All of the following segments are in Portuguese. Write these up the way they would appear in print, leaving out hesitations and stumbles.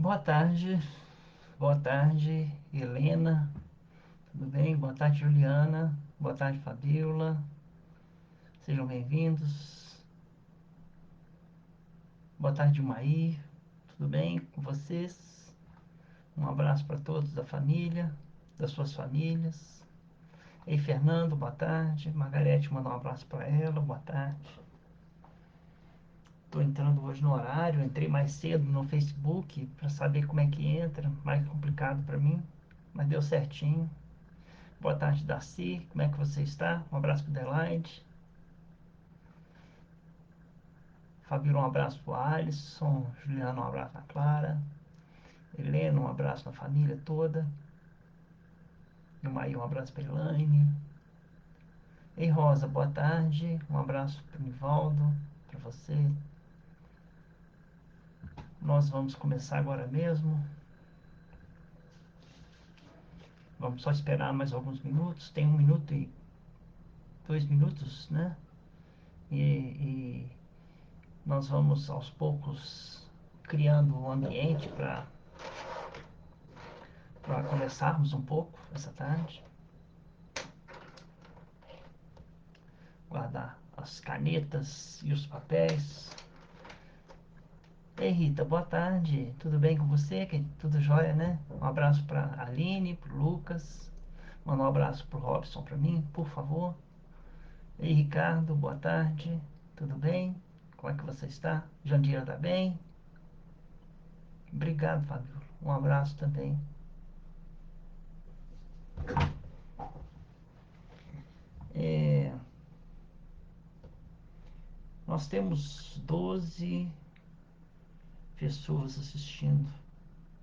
Boa tarde, Helena, tudo bem? Boa tarde, Juliana, boa tarde, Fabiola, sejam bem-vindos. Boa tarde, Maí, tudo bem com vocês? Um abraço para todos da família, das suas famílias. Ei, Fernando, boa tarde. Margarete, manda um abraço para ela, boa tarde. Estou entrando hoje no horário, entrei mais cedo no Facebook para saber como é que entra, mais complicado para mim, mas deu certinho. Boa tarde, Darcy. Como é que você está? Um abraço para Adelaide. Fabíola, um abraço para o Alisson. Juliana, um abraço para Clara. Helena, um abraço na família toda. E o Maí, um abraço para Elaine. Ei, Rosa, boa tarde. Um abraço para o Nivaldo, para você. Nós vamos começar agora mesmo. Vamos só esperar mais alguns minutos. Tem 1 minuto e 2 minutos, né? E nós vamos aos poucos criando um ambiente para conversarmos um pouco essa tarde. Guardar as canetas e os papéis. Ei, Rita, boa tarde. Tudo bem com você? Tudo jóia, né? Um abraço para Aline, para Lucas. Manda um abraço para o Robson para mim, por favor. Ei, Ricardo, boa tarde. Tudo bem? Como é que você está? Jandira está bem? Obrigado, Fábio. Um abraço também. É, nós temos 12 pessoas assistindo,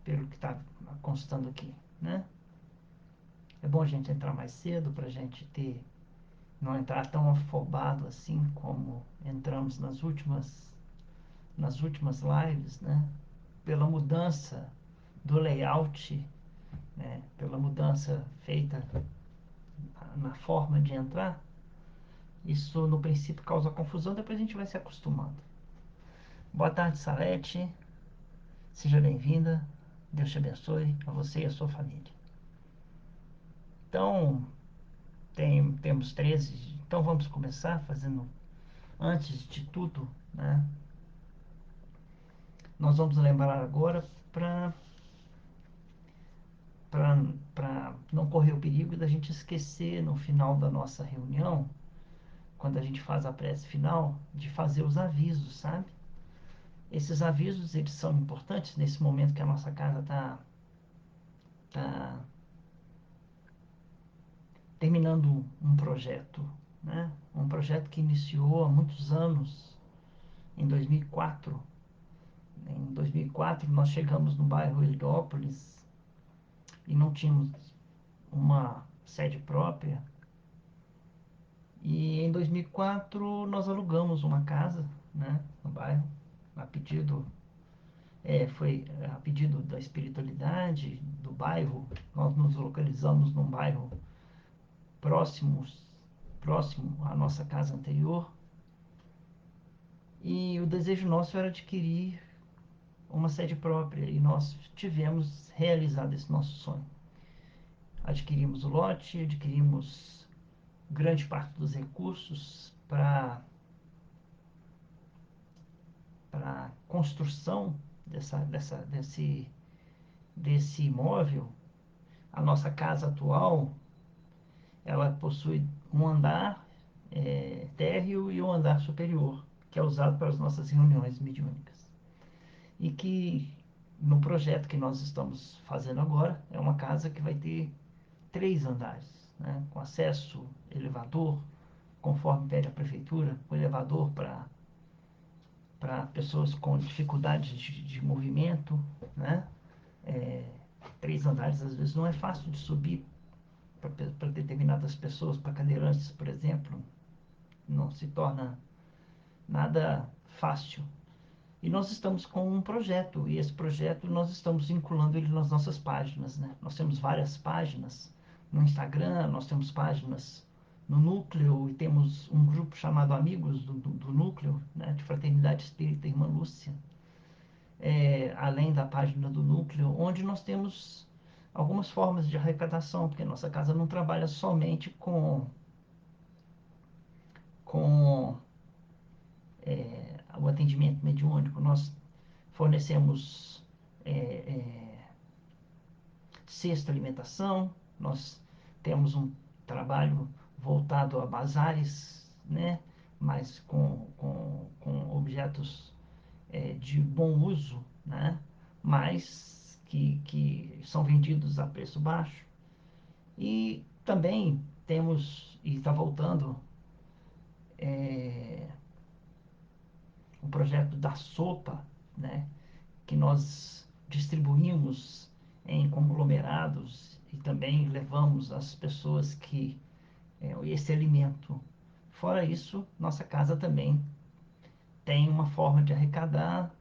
pelo que está constando aqui, né? É bom a gente entrar mais cedo para a gente não entrar tão afobado assim como entramos nas últimas lives, né? Pela mudança do layout, né? Pela mudança feita na forma de entrar, isso no princípio causa confusão, depois a gente vai se acostumando. Boa tarde, Salete. Seja bem-vinda. Deus te abençoe a você e a sua família. Então, temos 13. Então vamos começar fazendo, antes de tudo, né? Nós vamos lembrar agora para para não correr o perigo da gente esquecer no final da nossa reunião, quando a gente faz a prece final, de fazer os avisos, sabe? Esses avisos, eles são importantes nesse momento que a nossa casa tá terminando um projeto, né? Um projeto que iniciou há muitos anos, em 2004. Em 2004 nós chegamos no bairro Heliópolis e não tínhamos uma sede própria. E em 2004 nós alugamos uma casa, né, no bairro, a pedido, foi a pedido da espiritualidade do bairro. Nós nos localizamos num bairro próximo, próximo à nossa casa anterior. E o desejo nosso era adquirir uma sede própria e nós tivemos realizado esse nosso sonho. Adquirimos o lote, adquirimos grande parte dos recursos para construção desse imóvel. A nossa casa atual, ela possui um andar térreo e um andar superior, que é usado para as nossas reuniões mediúnicas. E que no projeto que nós estamos fazendo agora, é uma casa que vai ter 3 andares, né, com acesso, elevador, conforme pede a prefeitura, o elevador para pessoas com dificuldades de movimento, né? 3 andares às vezes não é fácil de subir para determinadas pessoas, para cadeirantes, por exemplo, não se torna nada fácil. E nós estamos com um projeto, e esse projeto nós estamos vinculando ele nas nossas páginas, né? Nós temos várias páginas no Instagram, nós temos páginas no Núcleo, e temos um grupo chamado Amigos do Núcleo, né, de Fraternidade Espírita Irmã Lúcia. além da página do núcleo, onde nós temos algumas formas de arrecadação, porque nossa casa não trabalha somente com o atendimento mediúnico. Nós fornecemos é, é, cesta alimentação, nós temos um trabalho voltado a bazares, né? Mas com objetos de bom uso, né? Mas que são vendidos a preço baixo. E também temos, e está voltando, é, o projeto da sopa, né? Que nós distribuímos em conglomerados e também levamos às pessoas que esse alimento. Fora isso, nossa casa também tem uma forma de arrecadar.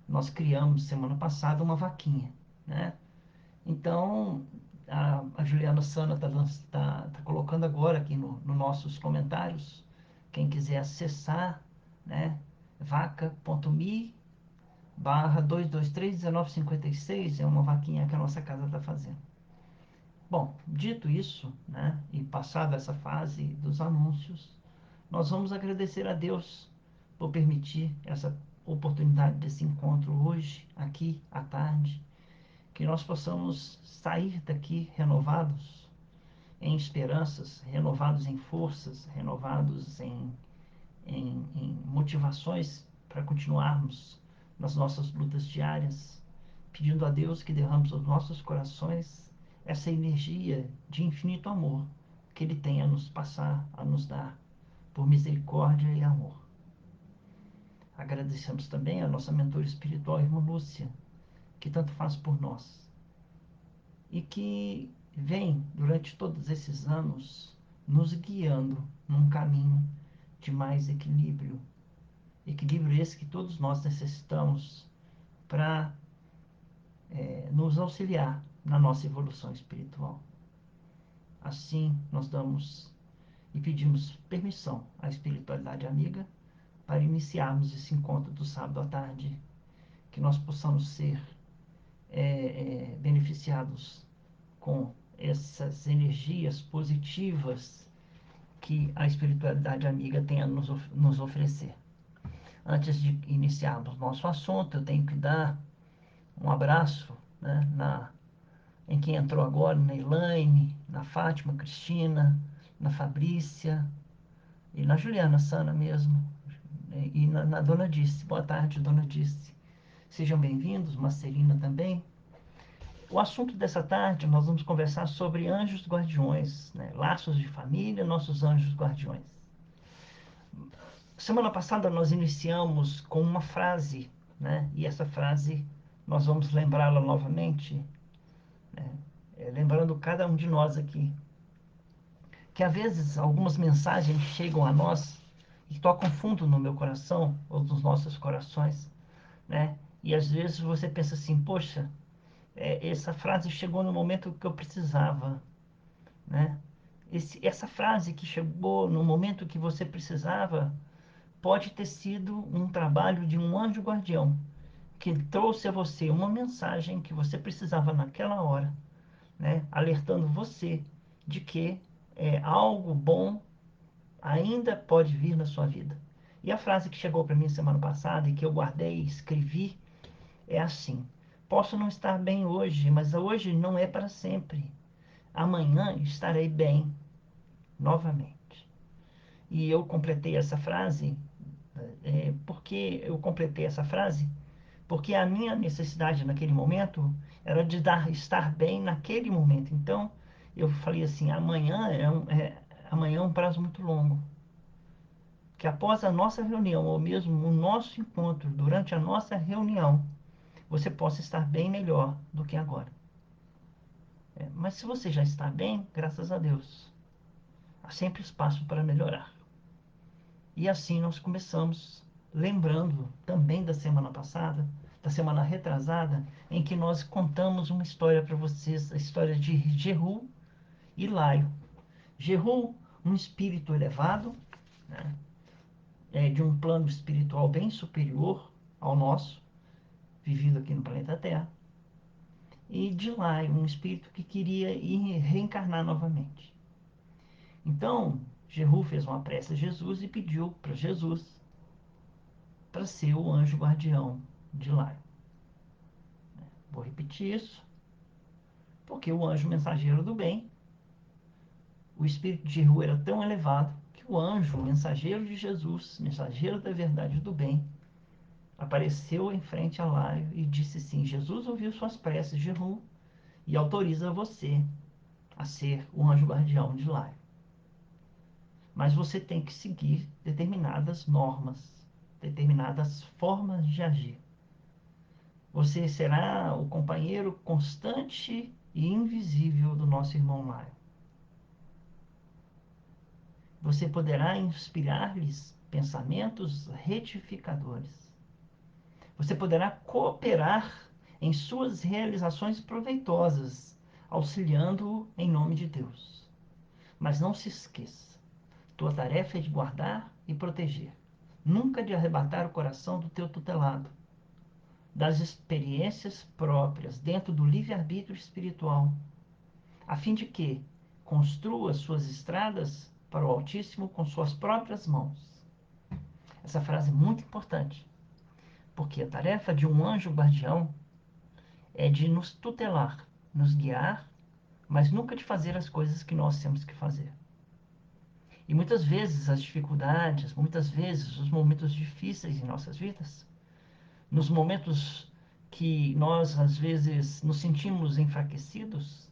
Nós criamos semana passada uma vaquinha, né? Então, a Juliana Sana tá colocando agora aqui no nossos comentários. Quem quiser acessar, né? vaca.me/2231956 é uma vaquinha que a nossa casa está fazendo. Bom, dito isso, né? E passada essa fase dos anúncios, nós vamos agradecer a Deus por permitir essa oportunidade desse encontro hoje, aqui à tarde, que nós possamos sair daqui renovados em esperanças, renovados em forças, renovados em motivações para continuarmos nas nossas lutas diárias, pedindo a Deus que derrame sobre nossos corações essa energia de infinito amor que Ele tem a nos passar, a nos dar, por misericórdia e amor. Agradecemos também a nossa mentora espiritual, irmã Lúcia, que tanto faz por nós e que vem, durante todos esses anos, nos guiando num caminho de mais equilíbrio. Equilíbrio esse que todos nós necessitamos para nos auxiliar na nossa evolução espiritual. Assim, nós damos e pedimos permissão à espiritualidade amiga para iniciarmos esse encontro do sábado à tarde, que nós possamos ser beneficiados com essas energias positivas que a espiritualidade amiga tem a nos oferecer. Antes de iniciarmos nosso assunto, eu tenho que dar um abraço, né, em quem entrou agora, na Elaine, na Fátima Cristina, na Fabrícia e na Juliana Sana mesmo, e na Dona Dice. Boa tarde, Dona Dice. Sejam bem-vindos, Marcelina também. O assunto dessa tarde, nós vamos conversar sobre anjos guardiões, né? Laços de família, nossos anjos guardiões. Semana passada nós iniciamos com uma frase, né? E essa frase nós vamos lembrá-la novamente, né? Lembrando cada um de nós aqui, que às vezes algumas mensagens chegam a nós e tocam fundo no meu coração ou nos nossos corações, né? E às vezes você pensa assim, poxa, essa frase chegou no momento que eu precisava, né? Essa frase que chegou no momento que você precisava pode ter sido um trabalho de um anjo guardião que trouxe a você uma mensagem que você precisava naquela hora, né? Alertando você de que algo bom ainda pode vir na sua vida. E a frase que chegou para mim semana passada e que eu guardei e escrevi é assim: posso não estar bem hoje, mas hoje não é para sempre. Amanhã estarei bem novamente. E eu completei essa frase, porque eu completei essa frase porque a minha necessidade naquele momento era de estar bem naquele momento. Então eu falei assim: amanhã é um prazo muito longo. Que após a nossa reunião, ou mesmo o nosso encontro, durante a nossa reunião, você possa estar bem melhor do que agora. Mas se você já está bem, graças a Deus, há sempre espaço para melhorar. E assim nós começamos, lembrando também da semana passada, da semana retrasada, em que nós contamos uma história para vocês, a história de Jehu e Laio. Jehu, um espírito elevado, né, de um plano espiritual bem superior ao nosso, vivido aqui no planeta Terra, e de lá um espírito que queria ir reencarnar novamente. Então, Jehu fez uma prece a Jesus e pediu para Jesus para ser o anjo guardião de Lai. Vou repetir isso, porque o anjo mensageiro do bem, o espírito de Jehu era tão elevado que o anjo, mensageiro de Jesus, mensageiro da verdade e do bem, apareceu em frente a Laio e disse assim: Jesus ouviu suas preces, Jehu, e autoriza você a ser o anjo guardião de Laio. Mas você tem que seguir determinadas normas, determinadas formas de agir. Você será o companheiro constante e invisível do nosso irmão Laio. Você poderá inspirar-lhes pensamentos retificadores. Você poderá cooperar em suas realizações proveitosas, auxiliando-o em nome de Deus. Mas não se esqueça, tua tarefa é de guardar e proteger, nunca de arrebatar o coração do teu tutelado, das experiências próprias dentro do livre-arbítrio espiritual, a fim de que construa suas estradas para o Altíssimo com suas próprias mãos. Essa frase é muito importante, porque a tarefa de um anjo guardião é de nos tutelar, nos guiar, mas nunca de fazer as coisas que nós temos que fazer. E muitas vezes as dificuldades, muitas vezes os momentos difíceis em nossas vidas, nos momentos que nós às vezes nos sentimos enfraquecidos,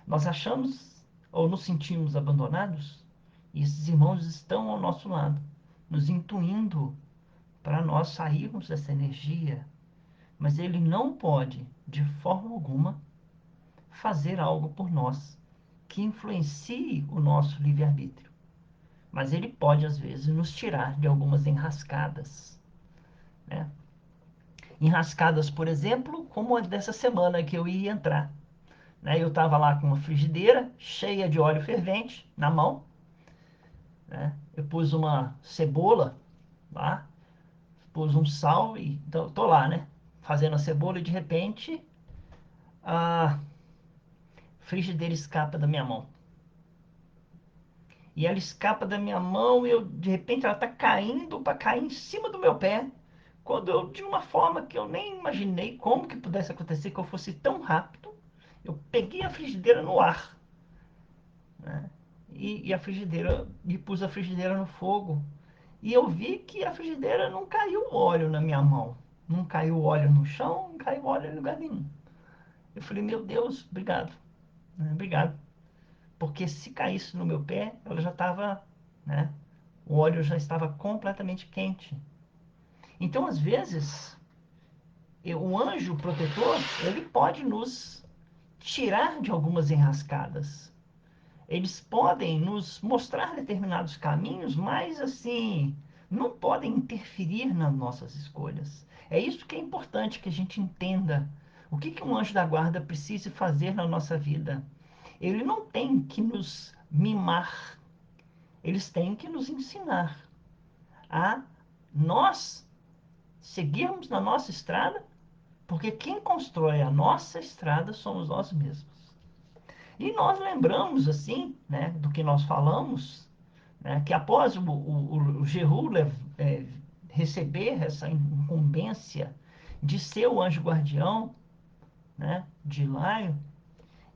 nós achamos ou nos sentimos abandonados, e esses irmãos estão ao nosso lado, nos intuindo para nós sairmos dessa energia, mas ele não pode, de forma alguma, fazer algo por nós que influencie o nosso livre-arbítrio. Mas ele pode, às vezes, nos tirar de algumas enrascadas, né? Enrascadas, por exemplo, como a dessa semana que eu ia entrar, né? Eu estava lá com uma frigideira cheia de óleo fervente na mão, né? Eu pus uma cebola lá, pus um sal e então, tô lá, né? Fazendo a cebola e de repente a frigideira escapa da minha mão. E ela escapa da minha mão e eu, de repente ela está caindo para cair em cima do meu pé. Quando eu, de uma forma que eu nem imaginei como que pudesse acontecer, que eu fosse tão rápido, eu peguei a frigideira no ar, né? E a frigideira, e pus a frigideira no fogo. E eu vi que a frigideira não caiu óleo na minha mão. Não caiu óleo no chão, não caiu óleo em lugar nenhum. Eu falei, meu Deus, obrigado, né? Obrigado. Porque se caísse no meu pé, ela já estava, né? O óleo já estava completamente quente. Então, às vezes, o anjo protetor, ele pode nos tirar de algumas enrascadas. Eles podem nos mostrar determinados caminhos, mas assim, não podem interferir nas nossas escolhas. É isso que é importante que a gente entenda. O que um anjo da guarda precisa fazer na nossa vida? Ele não tem que nos mimar, eles têm que nos ensinar a nós seguirmos na nossa estrada, porque quem constrói a nossa estrada somos nós mesmos. E nós lembramos, assim, né, do que nós falamos, né, que após o Jehu receber essa incumbência de ser o anjo guardião, né, de Laio,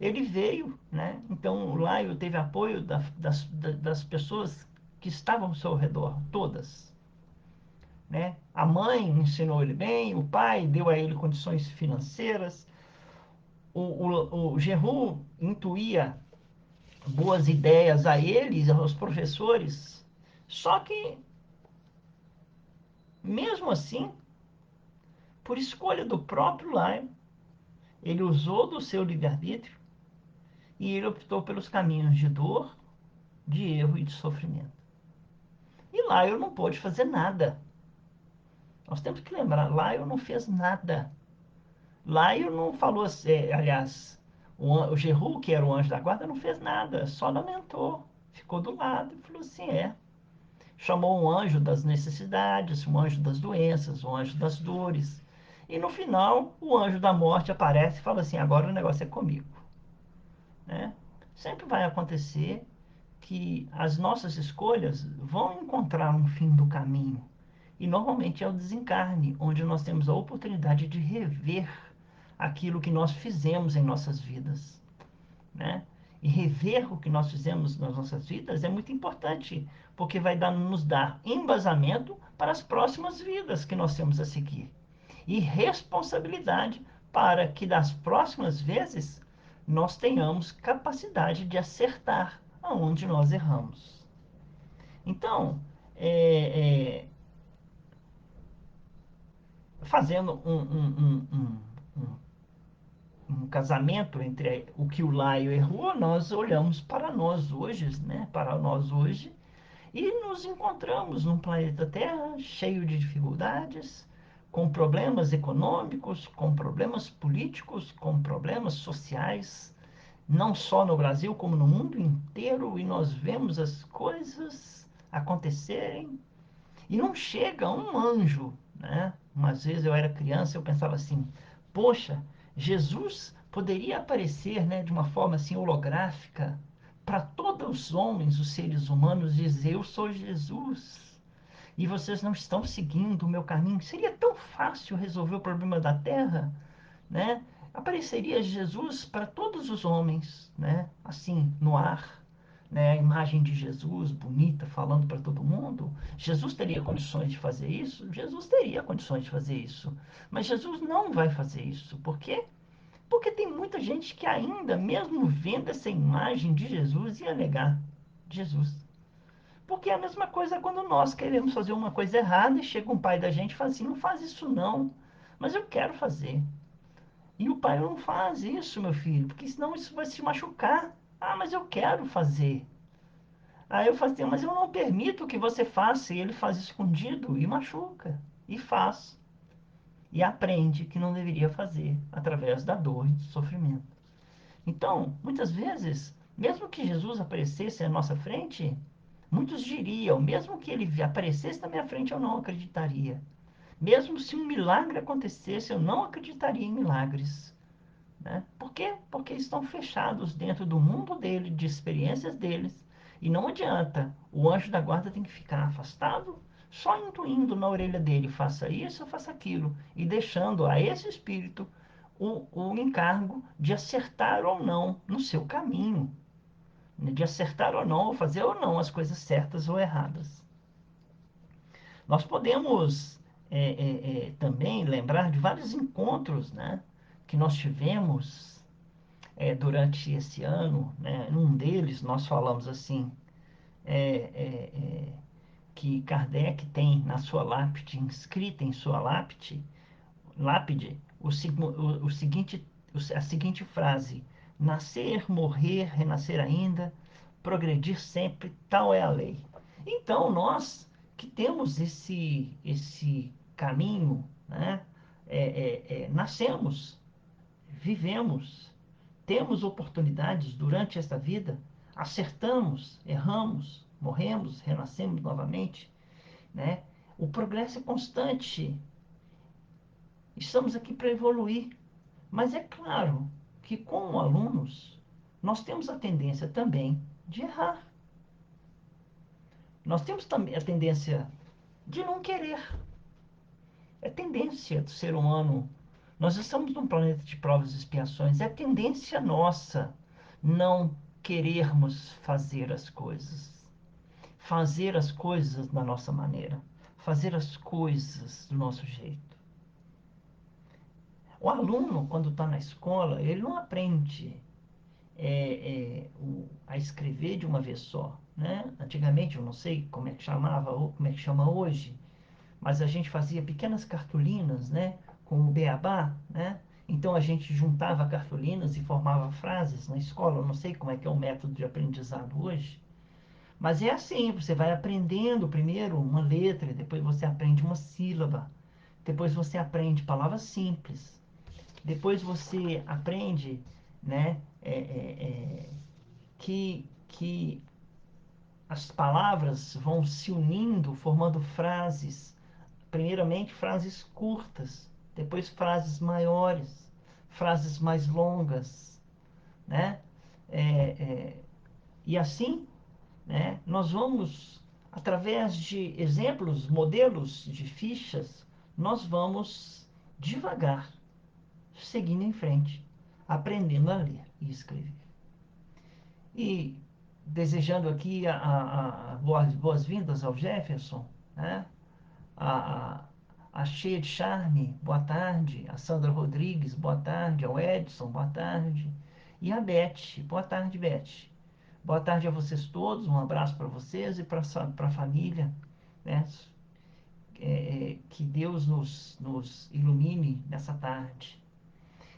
ele veio, né, então Laio teve apoio das pessoas que estavam ao seu redor, todas. Né? A mãe ensinou ele bem, o pai deu a ele condições financeiras, o Jehu intuía boas ideias a eles, aos professores, só que, mesmo assim, por escolha do próprio Lion, ele usou do seu livre-arbítrio e ele optou pelos caminhos de dor, de erro e de sofrimento. E Lion não pôde fazer nada. Nós temos que lembrar, Lion não fez nada. Lion não falou, aliás, o Jehu, que era o anjo da guarda, não fez nada, só lamentou, ficou do lado e falou assim, chamou um anjo das necessidades, um anjo das doenças, um anjo das dores. E no final, o anjo da morte aparece e fala assim: agora o negócio é comigo, né? Sempre vai acontecer que as nossas escolhas vão encontrar um fim do caminho. E normalmente é o desencarne, onde nós temos a oportunidade de rever aquilo que nós fizemos em nossas vidas, né? E rever o que nós fizemos nas nossas vidas é muito importante, porque vai nos dar embasamento para as próximas vidas que nós temos a seguir. E responsabilidade para que das próximas vezes nós tenhamos capacidade de acertar aonde nós erramos. Então, é, fazendo um casamento entre o que o Laio errou, nós olhamos para nós hoje, né? Para nós hoje, e nos encontramos num planeta Terra cheio de dificuldades, com problemas econômicos, com problemas políticos, com problemas sociais, não só no Brasil, como no mundo inteiro, e nós vemos as coisas acontecerem e não chega um anjo, né? Umas vezes eu era criança, eu pensava assim: poxa, Jesus poderia aparecer, né, de uma forma assim holográfica para todos os homens, os seres humanos, dizer: eu sou Jesus. E vocês não estão seguindo o meu caminho. Seria tão fácil resolver o problema da Terra, né? Apareceria Jesus para todos os homens, né? Assim, no ar, né? A imagem de Jesus bonita falando para todo mundo. Jesus teria condições de fazer isso? Jesus teria condições de fazer isso. Mas Jesus não vai fazer isso. Por quê? Porque tem muita gente que ainda, mesmo vendo essa imagem de Jesus, ia negar Jesus. Porque é a mesma coisa quando nós queremos fazer uma coisa errada e chega um pai da gente e fala assim: não faz isso não, mas eu quero fazer. E o pai não faz isso, meu filho, porque senão isso vai se machucar. Ah, mas eu quero fazer. Aí eu falo assim: mas eu não permito que você faça. E ele faz escondido e machuca. E faz. E aprende que não deveria fazer através da dor e do sofrimento. Então, muitas vezes, mesmo que Jesus aparecesse à nossa frente, muitos diriam: mesmo que ele aparecesse na minha frente, eu não acreditaria. Mesmo se um milagre acontecesse, eu não acreditaria em milagres. Né? Por quê? Porque estão fechados dentro do mundo dele, de experiências deles. E não adianta. O anjo da guarda tem que ficar afastado, só intuindo na orelha dele: faça isso, faça aquilo. E deixando a esse espírito o encargo de acertar ou não no seu caminho. Né? De acertar ou não, ou fazer ou não as coisas certas ou erradas. Nós podemos também lembrar de vários encontros, né, que nós tivemos durante esse ano, né? Num deles nós falamos assim, é, é, é, que Kardec tem na sua lápide, inscrita em sua lápide, o seguinte, a seguinte frase: nascer, morrer, renascer ainda, progredir sempre, tal é a lei. Então nós que temos esse caminho, né? Nascemos, vivemos, temos oportunidades durante esta vida, acertamos, erramos, morremos, renascemos novamente, né? O progresso é constante. Estamos aqui para evoluir. Mas é claro que, como alunos, nós temos a tendência também de errar. Nós temos também a tendência de não querer. É tendência do ser humano. Nós estamos num planeta de provas e expiações. É tendência nossa não querermos fazer as coisas. Fazer as coisas da nossa maneira. Fazer as coisas do nosso jeito. O aluno, quando está na escola, ele não aprende a escrever de uma vez só, né? Antigamente, eu não sei como é que chamava ou como é que chama hoje, mas a gente fazia pequenas cartolinas, né? Com o beabá, né? Então a gente juntava cartolinas e formava frases na escola. Eu não sei como é que é o método de aprendizado hoje, mas é assim: você vai aprendendo primeiro uma letra, depois você aprende uma sílaba, depois você aprende palavras simples, depois você aprende, né? Que as palavras vão se unindo, formando frases, primeiramente frases curtas, depois frases maiores, frases mais longas, né? É, é, e assim, né, nós vamos, através de exemplos, modelos de fichas, nós vamos devagar, seguindo em frente, aprendendo a ler e escrever. E desejando aqui boas-vindas ao Jefferson, né? a, a, a Cheia de Charme, boa tarde. A Sandra Rodrigues, boa tarde. Ao Edson, boa tarde. E a Beth, boa tarde, Beth. Boa tarde a vocês todos, um abraço para vocês e para a família, né? Que Deus nos ilumine nessa tarde.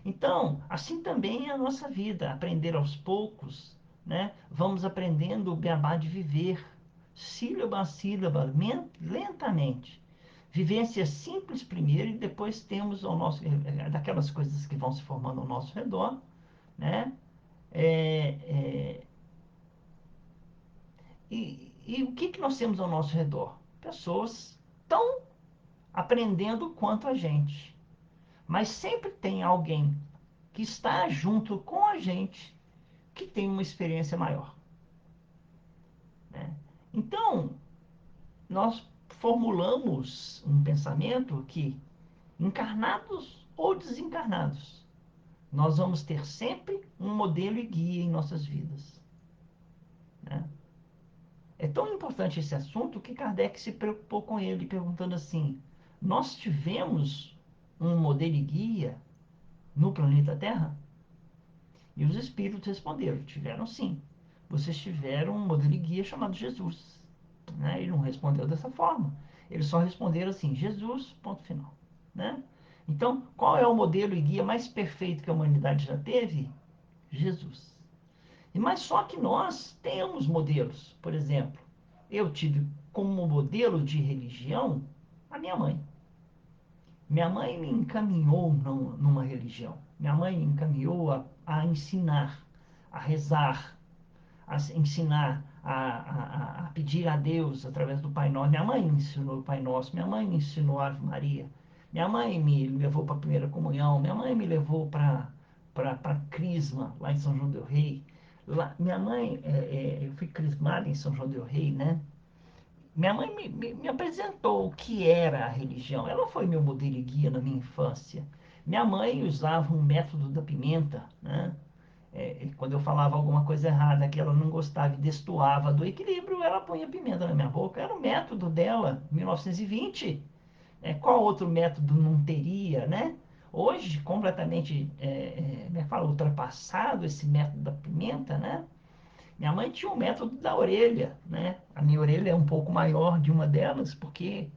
Então, assim também é a nossa vida, aprender aos poucos, né? Vamos aprendendo o beabá de viver, sílaba a sílaba, lentamente. Vivência simples primeiro e depois temos ao nosso, daquelas coisas que vão se formando ao nosso redor, né? É, é, e o que, que nós temos ao nosso redor? Pessoas tão aprendendo quanto a gente. Mas sempre tem alguém que está junto com a gente que tem uma experiência maior, né? Então, nós formulamos um pensamento que, encarnados ou desencarnados, nós vamos ter sempre um modelo e guia em nossas vidas, né? É tão importante esse assunto que Kardec se preocupou com ele, perguntando assim: nós tivemos um modelo e guia no planeta Terra? E os espíritos responderam: tiveram sim. Vocês tiveram um modelo e guia chamado Jesus. Né? Ele não respondeu dessa forma. Eles só responderam assim: Jesus, ponto final. Né? Então, qual é o modelo e guia mais perfeito que a humanidade já teve? Jesus. Mas só que nós temos modelos. Por exemplo, eu tive como modelo de religião a minha mãe. Minha mãe me encaminhou numa religião. Minha mãe me encaminhou a ensinar, a rezar, a ensinar a pedir a Deus através do Pai Nosso. Minha mãe me ensinou o Pai Nosso, minha mãe me ensinou a Ave Maria, minha mãe me levou para a primeira comunhão, minha mãe me levou para Crisma, lá em São João del Rei. Lá, minha mãe, eu fui crismada em São João del Rei, né? Minha mãe me apresentou o que era a religião. Ela foi meu modelo e guia na minha infância. Minha mãe usava um método da pimenta, né? Quando eu falava alguma coisa errada, que ela não gostava e destoava do equilíbrio, ela punha pimenta na minha boca. Era o método dela, 1920. Qual outro método não teria, né? Hoje, completamente, como é que fala, ultrapassado esse método da pimenta, né? Minha mãe tinha o método da orelha, né? A minha orelha é um pouco maior de uma delas, porque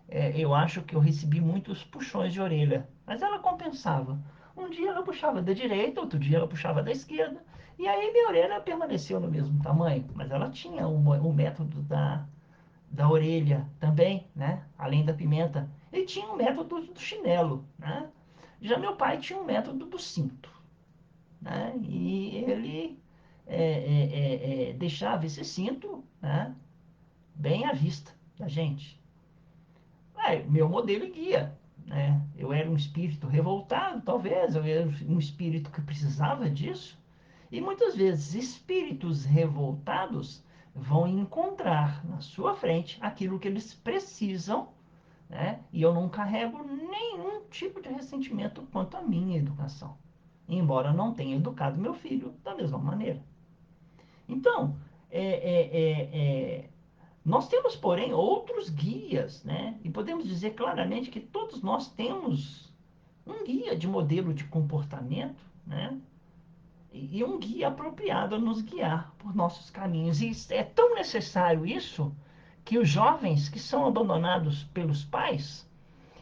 eu acho que eu recebi muitos puxões de orelha. Mas ela compensava. Um dia ela puxava da direita, outro dia ela puxava da esquerda. E aí minha orelha permaneceu no mesmo tamanho. Mas ela tinha o método da orelha também, né? Além da pimenta. E tinha o método do chinelo, né? Já meu pai tinha o método do cinto, né? E ele deixava esse cinto, né, bem à vista da gente. Meu modelo e guia, né? Eu era um espírito revoltado, talvez, eu era um espírito que precisava disso. E muitas vezes espíritos revoltados vão encontrar na sua frente aquilo que eles precisam, né? E eu não carrego nenhum tipo de ressentimento quanto à minha educação, embora não tenha educado meu filho da mesma maneira. Então, é, é, é, é, nós temos, porém, outros guias, né? E podemos dizer claramente que todos nós temos um guia de modelo de comportamento, né? E um guia apropriado a nos guiar por nossos caminhos. E é tão necessário isso que os jovens que são abandonados pelos pais,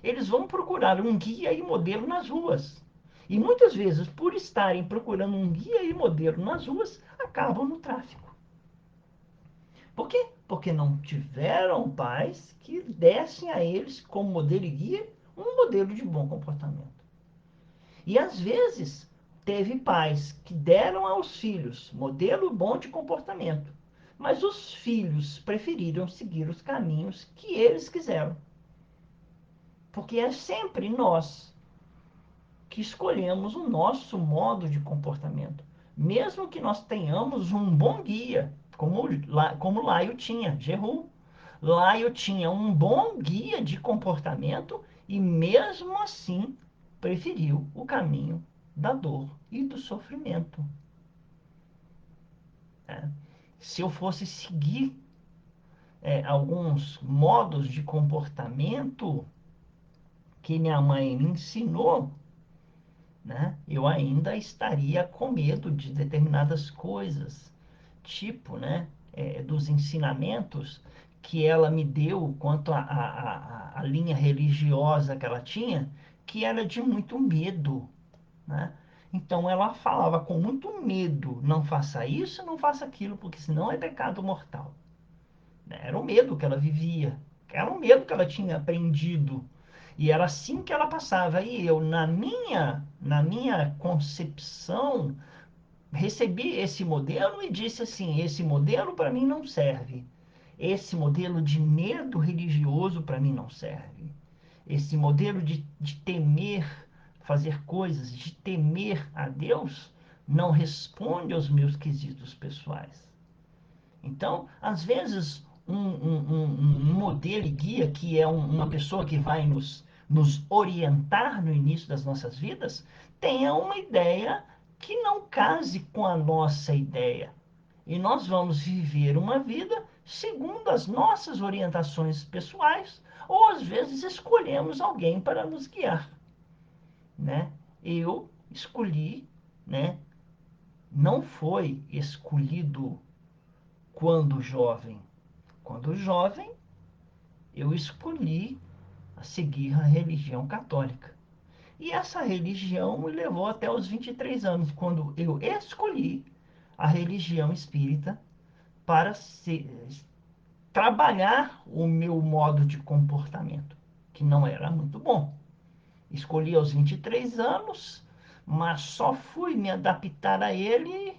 eles vão procurar um guia e modelo nas ruas. E muitas vezes, por estarem procurando um guia e modelo nas ruas, acabam no tráfico. Por quê? Porque não tiveram pais que dessem a eles, como modelo e guia, um modelo de bom comportamento. E às vezes teve pais que deram aos filhos modelo bom de comportamento, mas os filhos preferiram seguir os caminhos que eles quiseram. Porque é sempre nós. que escolhemos o nosso modo de comportamento. Mesmo que nós tenhamos um bom guia, como Laio tinha, Jehu. Laio tinha um bom guia de comportamento e mesmo assim preferiu o caminho da dor e do sofrimento. Né? Se eu fosse seguir alguns modos de comportamento que minha mãe me ensinou, né, eu ainda estaria com medo de determinadas coisas, tipo, né, dos ensinamentos que ela me deu quanto à linha religiosa que ela tinha, que era de muito medo, né? Então ela falava com muito medo, não faça isso, não faça aquilo, porque senão é pecado mortal. Era o medo que ela vivia, era o medo que ela tinha aprendido. E era assim que ela passava. E eu, na minha concepção, recebi esse modelo e disse assim: esse modelo para mim não serve. Esse modelo de medo religioso para mim não serve. Esse modelo de temer fazer coisas, de temer a Deus, não responde aos meus quesitos pessoais. Então, às vezes, um modelo e guia, que é uma pessoa que vai nos orientar no início das nossas vidas, tenha uma ideia que não case com a nossa ideia. E nós vamos viver uma vida segundo as nossas orientações pessoais, ou às vezes escolhemos alguém para nos guiar, né? Eu escolhi, né? Não foi escolhido quando jovem. Quando jovem, eu escolhi a seguir a religião católica. E essa religião me levou até os 23 anos, quando eu escolhi a religião espírita para trabalhar o meu modo de comportamento, que não era muito bom. Escolhi aos 23 anos, mas só fui me adaptar a ele.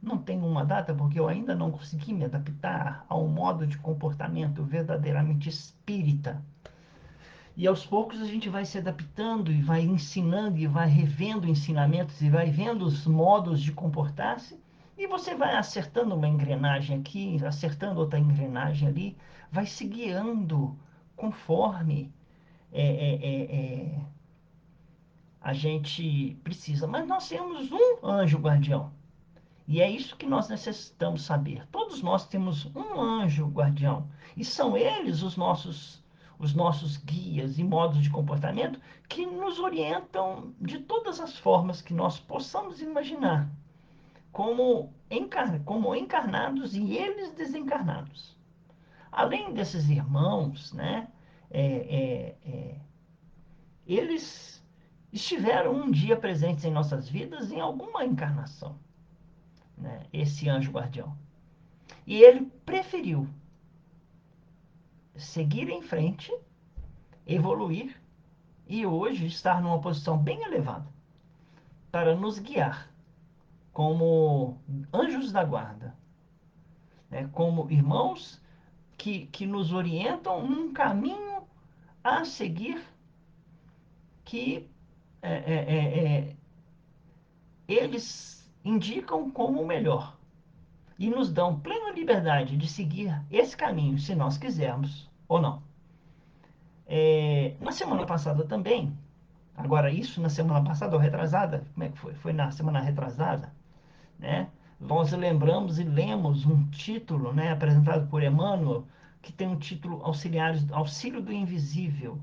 Não tenho uma data, porque eu ainda não consegui me adaptar ao modo de comportamento verdadeiramente espírita. E aos poucos a gente vai se adaptando e vai ensinando e vai revendo ensinamentos e vai vendo os modos de comportar-se. E você vai acertando uma engrenagem aqui, acertando outra engrenagem ali, vai se guiando conforme é, é, é, a gente precisa. Mas nós temos um anjo guardião. E é isso que nós necessitamos saber. Todos nós temos um anjo guardião. E são eles os nossos guias e modos de comportamento que nos orientam de todas as formas que nós possamos imaginar, como encarnados e eles desencarnados. Além desses irmãos, né, é, é, é, eles estiveram um dia presentes em nossas vidas em alguma encarnação, né, esse anjo guardião. E ele preferiu seguir em frente, evoluir e hoje estar numa posição bem elevada para nos guiar como anjos da guarda, né? Como irmãos que nos orientam num caminho a seguir que é, é, é, eles indicam como o melhor e nos dão plena liberdade de seguir esse caminho, se nós quisermos ou não. Na semana passada também, agora isso na semana passada ou retrasada, como é que foi? Foi na semana retrasada, né? Nós lembramos e lemos um título, né, apresentado por Emmanuel, que tem um título Auxílio do Invisível,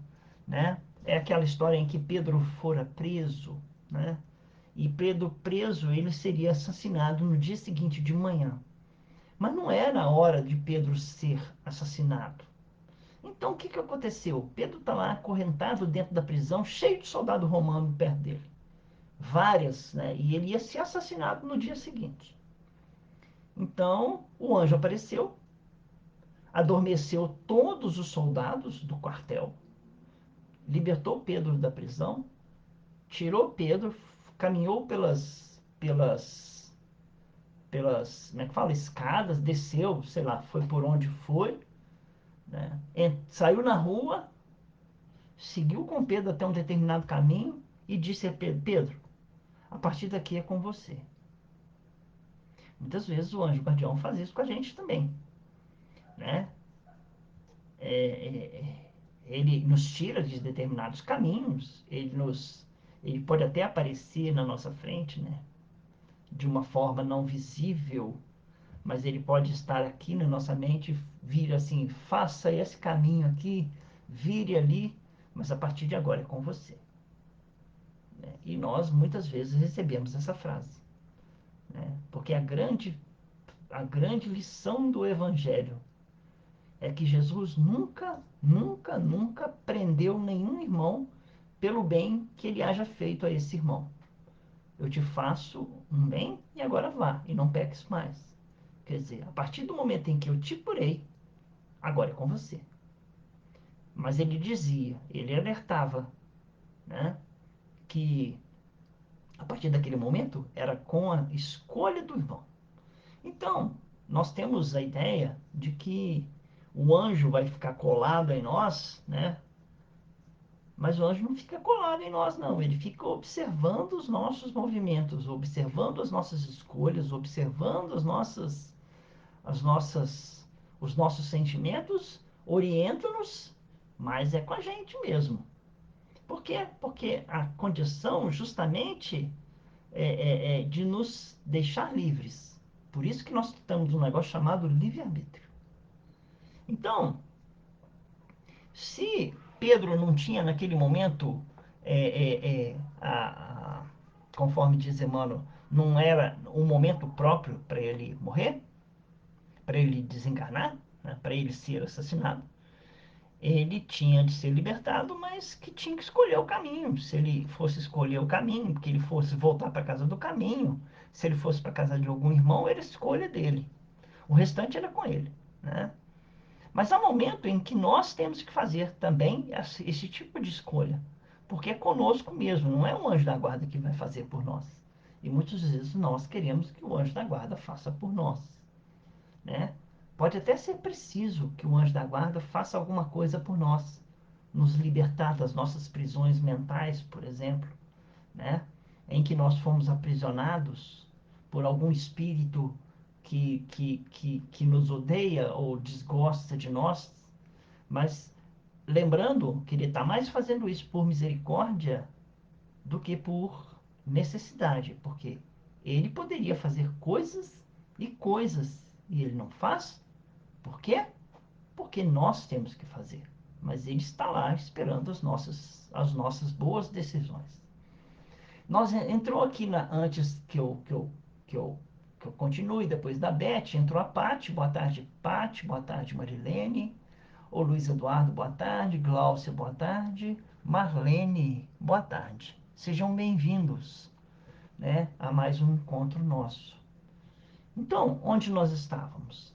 né? É aquela história em que Pedro fora preso, né? E Pedro preso, ele seria assassinado no dia seguinte de manhã. Mas não era a hora de Pedro ser assassinado. Então, o que que aconteceu? Pedro está lá acorrentado dentro da prisão, cheio de soldado romano perto dele. Várias, né? E ele ia ser assassinado no dia seguinte. Então, o anjo apareceu, adormeceu todos os soldados do quartel, libertou Pedro da prisão, tirou Pedro, caminhou pelas, como é que fala, escadas, desceu, sei lá, foi por onde foi, né? Saiu na rua, seguiu com Pedro até um determinado caminho e disse a Pedro: Pedro, a partir daqui é com você. Muitas vezes o anjo guardião faz isso com a gente também, né? É, ele nos tira de determinados caminhos, ele pode até aparecer na nossa frente, né? De uma forma não visível, mas ele pode estar aqui na nossa mente, vir assim, faça esse caminho aqui, vire ali, mas a partir de agora é com você. Né? E nós muitas vezes recebemos essa frase, né? Porque a grande lição do Evangelho é que Jesus nunca, nunca, nunca prendeu nenhum irmão pelo bem que ele haja feito a esse irmão. Eu te faço um bem e agora vá, e não peques mais. Quer dizer, a partir do momento em que eu te curei, agora é com você. Mas ele dizia, ele alertava, né, que a partir daquele momento era com a escolha do irmão. Então, nós temos a ideia de que o anjo vai ficar colado em nós, né? Mas o anjo não fica colado em nós, não. Ele fica observando os nossos movimentos, observando as nossas escolhas, observando as nossas, os nossos sentimentos, orienta-nos, mas é com a gente mesmo. Por quê? Porque a condição justamente é de nos deixar livres. Por isso que nós temos um negócio chamado livre-arbítrio. Então, se Pedro não tinha naquele momento, é, é, é, a, a, conforme diz Emmanuel, não era um momento próprio para ele morrer, para ele desencarnar, né, para ele ser assassinado, ele tinha de ser libertado, mas que tinha que escolher o caminho. Se ele fosse escolher o caminho, que ele fosse voltar para a casa do caminho, se ele fosse para a casa de algum irmão, era escolha dele. O restante era com ele, né? Mas há momento em que nós temos que fazer também esse tipo de escolha, porque é conosco mesmo, não é o anjo da guarda que vai fazer por nós. E muitas vezes nós queremos que o anjo da guarda faça por nós, né? Pode até ser preciso que o anjo da guarda faça alguma coisa por nós, nos libertar das nossas prisões mentais, por exemplo, né? Em que nós fomos aprisionados por algum espírito que nos odeia ou desgosta de nós, mas lembrando que ele está mais fazendo isso por misericórdia do que por necessidade, porque ele poderia fazer coisas e coisas e ele não faz. Por quê? Porque nós temos que fazer. Mas ele está lá esperando as nossas boas decisões. Nós entrou aqui antes que eu continue, depois da Beth, entrou a Pati, boa tarde, Marilene. Ô Luiz Eduardo, boa tarde. Gláucia, boa tarde. Marlene, boa tarde. Sejam bem-vindos, né, a mais um encontro nosso. Então, onde nós estávamos?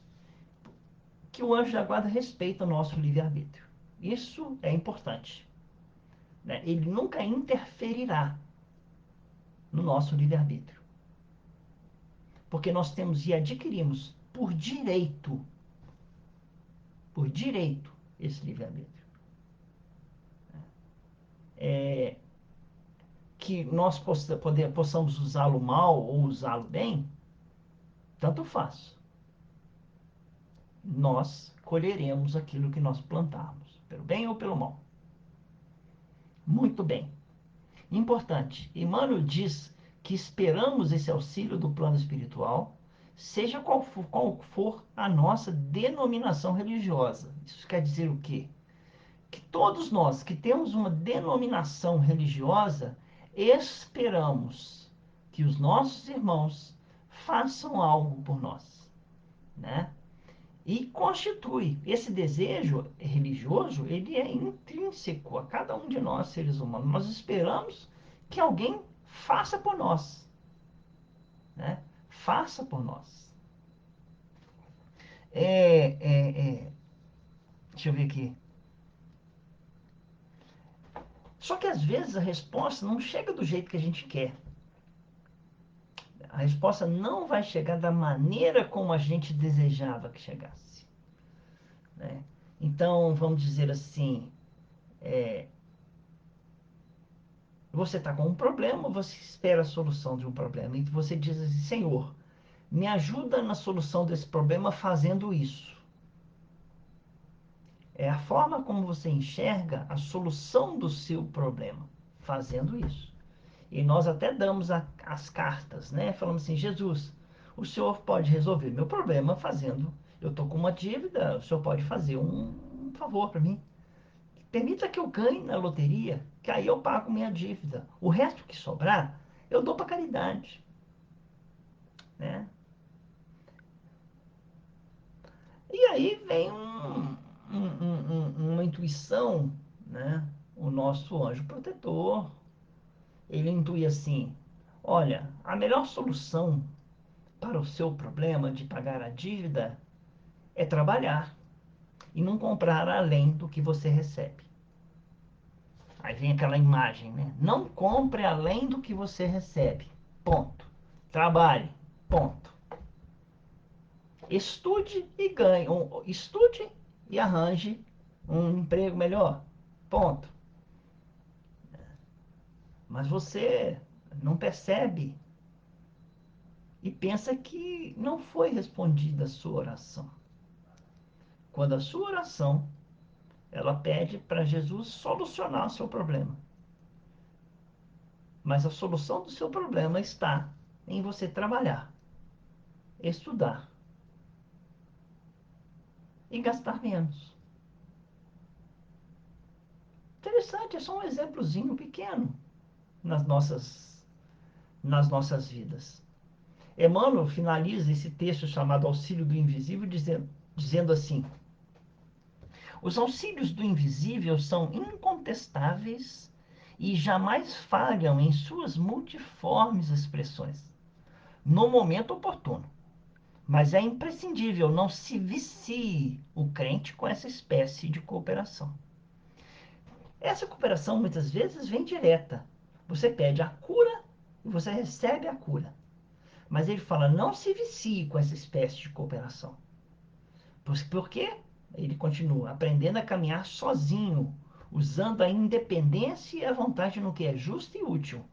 Que o anjo da guarda respeita o nosso livre-arbítrio. Isso é importante, né? Ele nunca interferirá no nosso livre-arbítrio. Porque nós temos e adquirimos por direito, esse livre-arbítrio. É, que nós possamos usá-lo mal ou usá-lo bem, tanto faz. Nós colheremos aquilo que nós plantarmos, pelo bem ou pelo mal. Muito bem. Importante. Emmanuel diz que esperamos esse auxílio do plano espiritual, seja qual for a nossa denominação religiosa. Isso quer dizer o quê? Que todos nós que temos uma denominação religiosa, esperamos que os nossos irmãos façam algo por nós, né? E constitui esse desejo religioso, ele é intrínseco a cada um de nós, seres humanos. Nós esperamos que alguém faça por nós, né? Faça por nós. É, é, é, deixa eu ver aqui. Só que às vezes a resposta não chega do jeito que a gente quer. A resposta não vai chegar da maneira como a gente desejava que chegasse, né? Então, vamos dizer assim, Você está com um problema, você espera a solução de um problema. E você diz assim, Senhor, me ajuda na solução desse problema fazendo isso. É a forma como você enxerga a solução do seu problema, fazendo isso. E nós até damos as cartas, né? Falamos assim, Jesus, o senhor pode resolver meu problema fazendo. Eu estou com uma dívida, o senhor pode fazer um favor para mim. Permita que eu ganhe na loteria, que aí eu pago minha dívida. O resto que sobrar, eu dou para caridade, né? E aí vem uma intuição, né? O nosso anjo protetor, ele intui assim, olha, a melhor solução para o seu problema de pagar a dívida é trabalhar e não comprar além do que você recebe. Aí vem aquela imagem, né? Não compre além do que você recebe. Ponto. Trabalhe. Ponto. Estude e ganhe. Estude e arranje um emprego melhor. Ponto. Mas você não percebe e pensa que não foi respondida a sua oração. Quando a sua oração, ela pede para Jesus solucionar o seu problema. Mas a solução do seu problema está em você trabalhar, estudar e gastar menos. Interessante, é só um exemplozinho pequeno nas nossas vidas. Emmanuel finaliza esse texto chamado Auxílio do Invisível dizendo assim: os auxílios do invisível são incontestáveis e jamais falham em suas multiformes expressões, no momento oportuno. Mas é imprescindível não se vicie o crente com essa espécie de cooperação. Essa cooperação muitas vezes vem direta. Você pede a cura e você recebe a cura. Mas ele fala, não se vicie com essa espécie de cooperação. Por quê? Ele continua, aprendendo a caminhar sozinho, usando a independência e a vontade no que é justo e útil,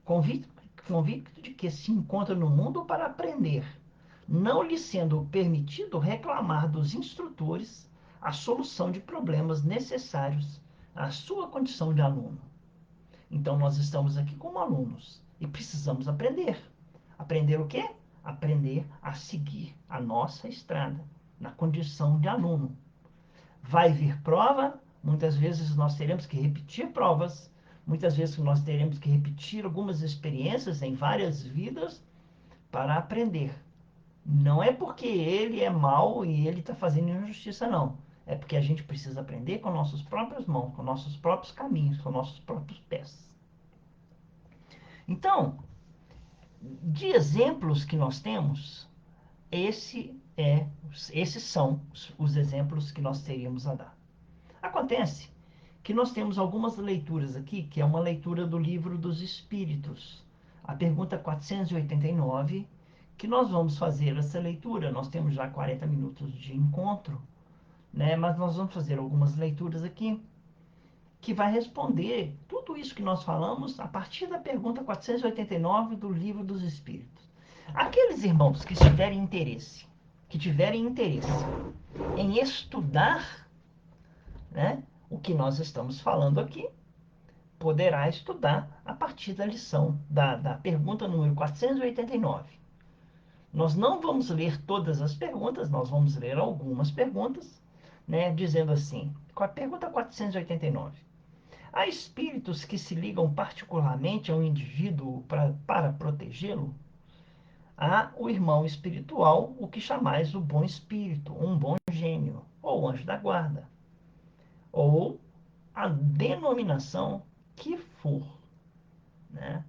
convicto, convicto de que se encontra no mundo para aprender, não lhe sendo permitido reclamar dos instrutores a solução de problemas necessários à sua condição de aluno. Então, nós estamos aqui como alunos e precisamos aprender. Aprender o quê? Aprender a seguir a nossa estrada, na condição de aluno. Vai vir prova, muitas vezes nós teremos que repetir provas, muitas vezes nós teremos que repetir algumas experiências em várias vidas para aprender. Não é porque ele é mau e ele está fazendo injustiça, não. É porque a gente precisa aprender com nossas próprias mãos, com nossos próprios caminhos, com nossos próprios pés. Então, de exemplos que nós temos, esses são os exemplos que nós teríamos a dar. Acontece que nós temos algumas leituras aqui, que é uma leitura do Livro dos Espíritos, a pergunta 489, que nós vamos fazer essa leitura. Nós temos já 40 minutos de encontro, né? Mas nós vamos fazer algumas leituras aqui que vai responder tudo isso que nós falamos a partir da pergunta 489 do Livro dos Espíritos. Aqueles irmãos que tiverem interesse em estudar, né, o que nós estamos falando aqui, poderá estudar a partir da lição, da pergunta número 489. Nós não vamos ler todas as perguntas, nós vamos ler algumas perguntas, né, dizendo assim, com a pergunta 489. Há espíritos que se ligam particularmente ao indivíduo para protegê-lo? Há o irmão espiritual, o que chamais o bom espírito, um bom gênio, ou anjo da guarda, ou a denominação que for, né?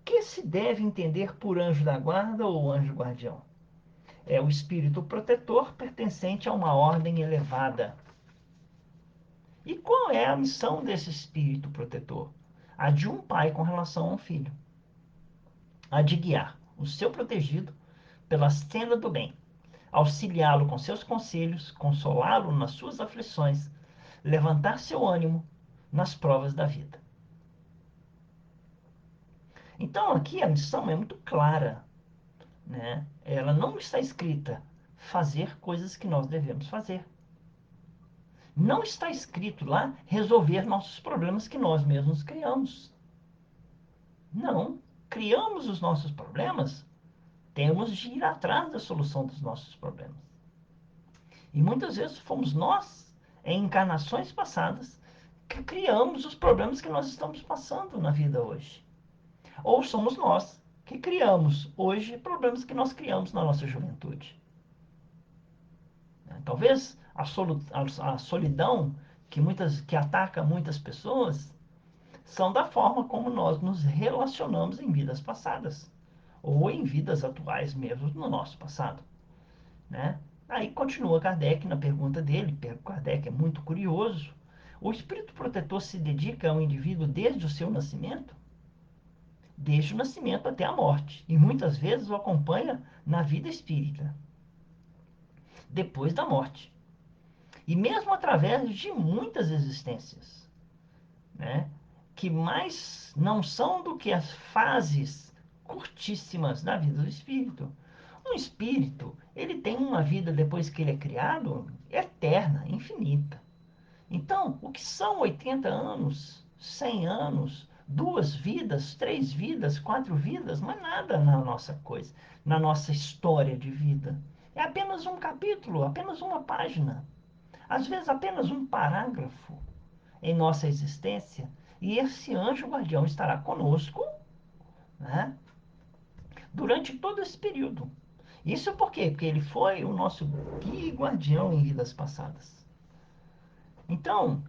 Que se deve entender por anjo da guarda ou anjo guardião? É o espírito protetor pertencente a uma ordem elevada. E qual é a missão desse espírito protetor? A de um pai com relação a um filho. A de guiar o seu protegido pela senda do bem, auxiliá-lo com seus conselhos, consolá-lo nas suas aflições, levantar seu ânimo nas provas da vida. Então, aqui a missão é muito clara, né? Ela não está escrita fazer coisas que nós devemos fazer. Não está escrito lá resolver nossos problemas que nós mesmos criamos. Não. Criamos os nossos problemas, temos de ir atrás da solução dos nossos problemas. E muitas vezes fomos nós, em encarnações passadas, que criamos os problemas que nós estamos passando na vida hoje. Ou somos nós que criamos hoje problemas que nós criamos na nossa juventude. Talvez a solidão que ataca muitas pessoas são da forma como nós nos relacionamos em vidas passadas, ou em vidas atuais mesmo no nosso passado. Né? Aí continua Kardec na pergunta dele, Kardec é muito curioso. O espírito protetor se dedica ao indivíduo desde o seu nascimento? Desde o nascimento até a morte, e muitas vezes o acompanha na vida espírita, depois da morte, e mesmo através de muitas existências, né? Que mais não são do que as fases curtíssimas da vida do espírito. Um espírito, ele tem uma vida depois que ele é criado, eterna, infinita. Então, o que são 80 anos, 100 anos, duas vidas, três vidas, quatro vidas, não é nada na nossa coisa, na nossa história de vida. É apenas um capítulo, apenas uma página, às vezes apenas um parágrafo em nossa existência, e esse anjo guardião estará conosco, né, durante todo esse período. Isso por quê? Porque ele foi o nosso guia e guardião em vidas passadas. Então,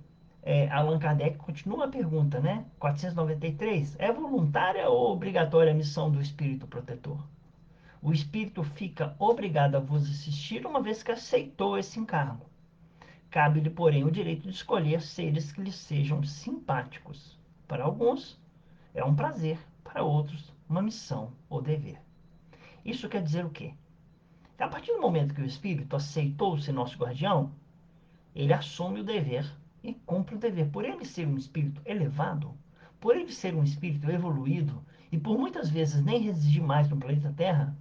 Allan Kardec continua a pergunta, né? 493. É voluntária ou obrigatória a missão do espírito protetor? O espírito fica obrigado a vos assistir uma vez que aceitou esse encargo. Cabe-lhe, porém, o direito de escolher seres que lhe sejam simpáticos. Para alguns, é um prazer, para outros, uma missão ou dever. Isso quer dizer o quê? A partir do momento que o espírito aceitou ser nosso guardião, ele assume o dever e cumpre o dever. Por ele ser um espírito elevado, por ele ser um espírito evoluído e por muitas vezes nem residir mais no planeta Terra,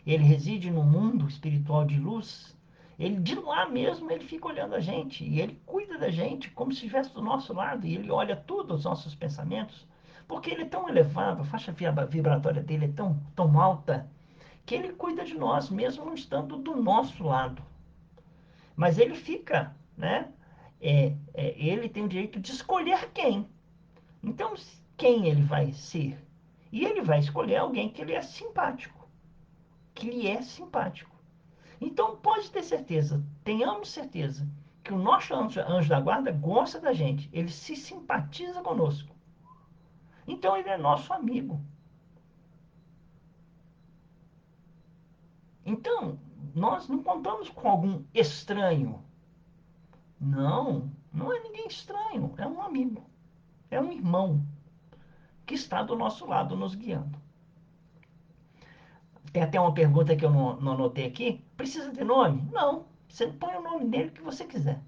ele reside no mundo espiritual de luz. Ele de lá mesmo ele fica olhando a gente e ele cuida da gente como se estivesse do nosso lado e ele olha tudo os nossos pensamentos, porque ele é tão elevado, a faixa vibratória dele é tão alta que ele cuida de nós mesmo não estando do nosso lado. Mas ele fica, né? Ele tem o direito de escolher quem. Então, quem ele vai ser? E ele vai escolher alguém que ele é simpático, que lhe é simpático. Então, pode ter certeza, tenhamos certeza, que o nosso anjo da guarda gosta da gente, ele se simpatiza conosco. Então, ele é nosso amigo. Então, nós não contamos com algum estranho. Não, não é ninguém estranho, é um amigo, é um irmão que está do nosso lado nos guiando. Tem até uma pergunta que eu não anotei aqui. Precisa de nome? Não. Você põe o nome nele que você quiser.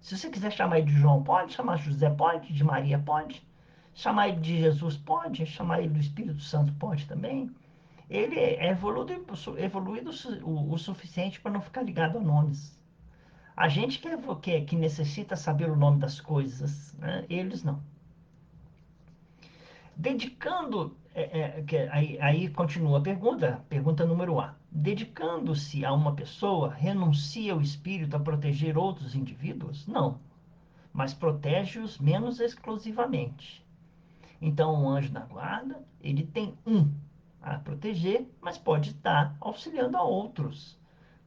Se você quiser chamar ele de João, pode. Chamar de José, pode. De Maria, pode. Chamar ele de Jesus, pode. Chamar ele do Espírito Santo, pode também. Ele é evoluído o suficiente para não ficar ligado a nomes. A gente que necessita saber o nome das coisas, né? Eles não. Dedicando, aí continua a pergunta número A. Dedicando-se a uma pessoa, renuncia o espírito a proteger outros indivíduos? Não, mas protege-os menos exclusivamente. Então, o anjo da guarda, ele tem um a proteger, mas pode estar auxiliando a outros,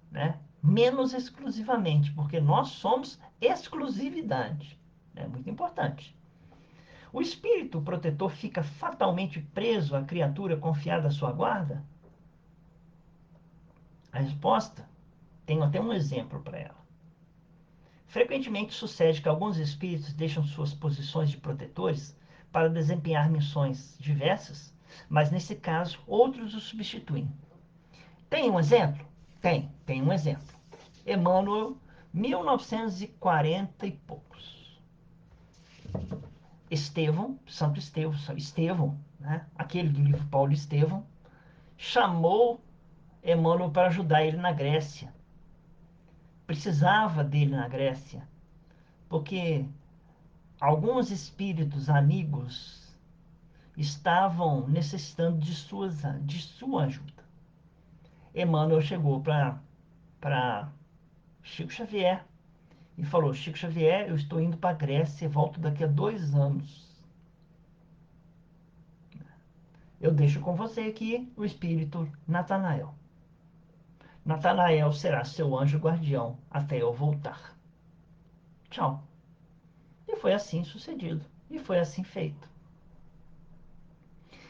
né? Menos exclusivamente, porque nós somos exclusividade. É muito importante. O espírito protetor fica fatalmente preso à criatura confiada à sua guarda? A resposta, tenho até um exemplo para ela. Frequentemente sucede que alguns espíritos deixam suas posições de protetores para desempenhar missões diversas, mas nesse caso outros os substituem. Tem um exemplo? Tem um exemplo. Emmanuel, 1940 e poucos. Estevão, Santo Estevão, Estevão, né? Aquele do livro Paulo Estevão, chamou Emmanuel para ajudar ele na Grécia. Precisava dele na Grécia, porque alguns espíritos amigos estavam necessitando de sua ajuda. Emmanuel chegou para Chico Xavier e falou: Chico Xavier, eu estou indo para a Grécia e volto daqui a 2 anos. Eu deixo com você aqui o espírito Natanael. Natanael será seu anjo guardião até eu voltar. Tchau. E foi assim sucedido. E foi assim feito.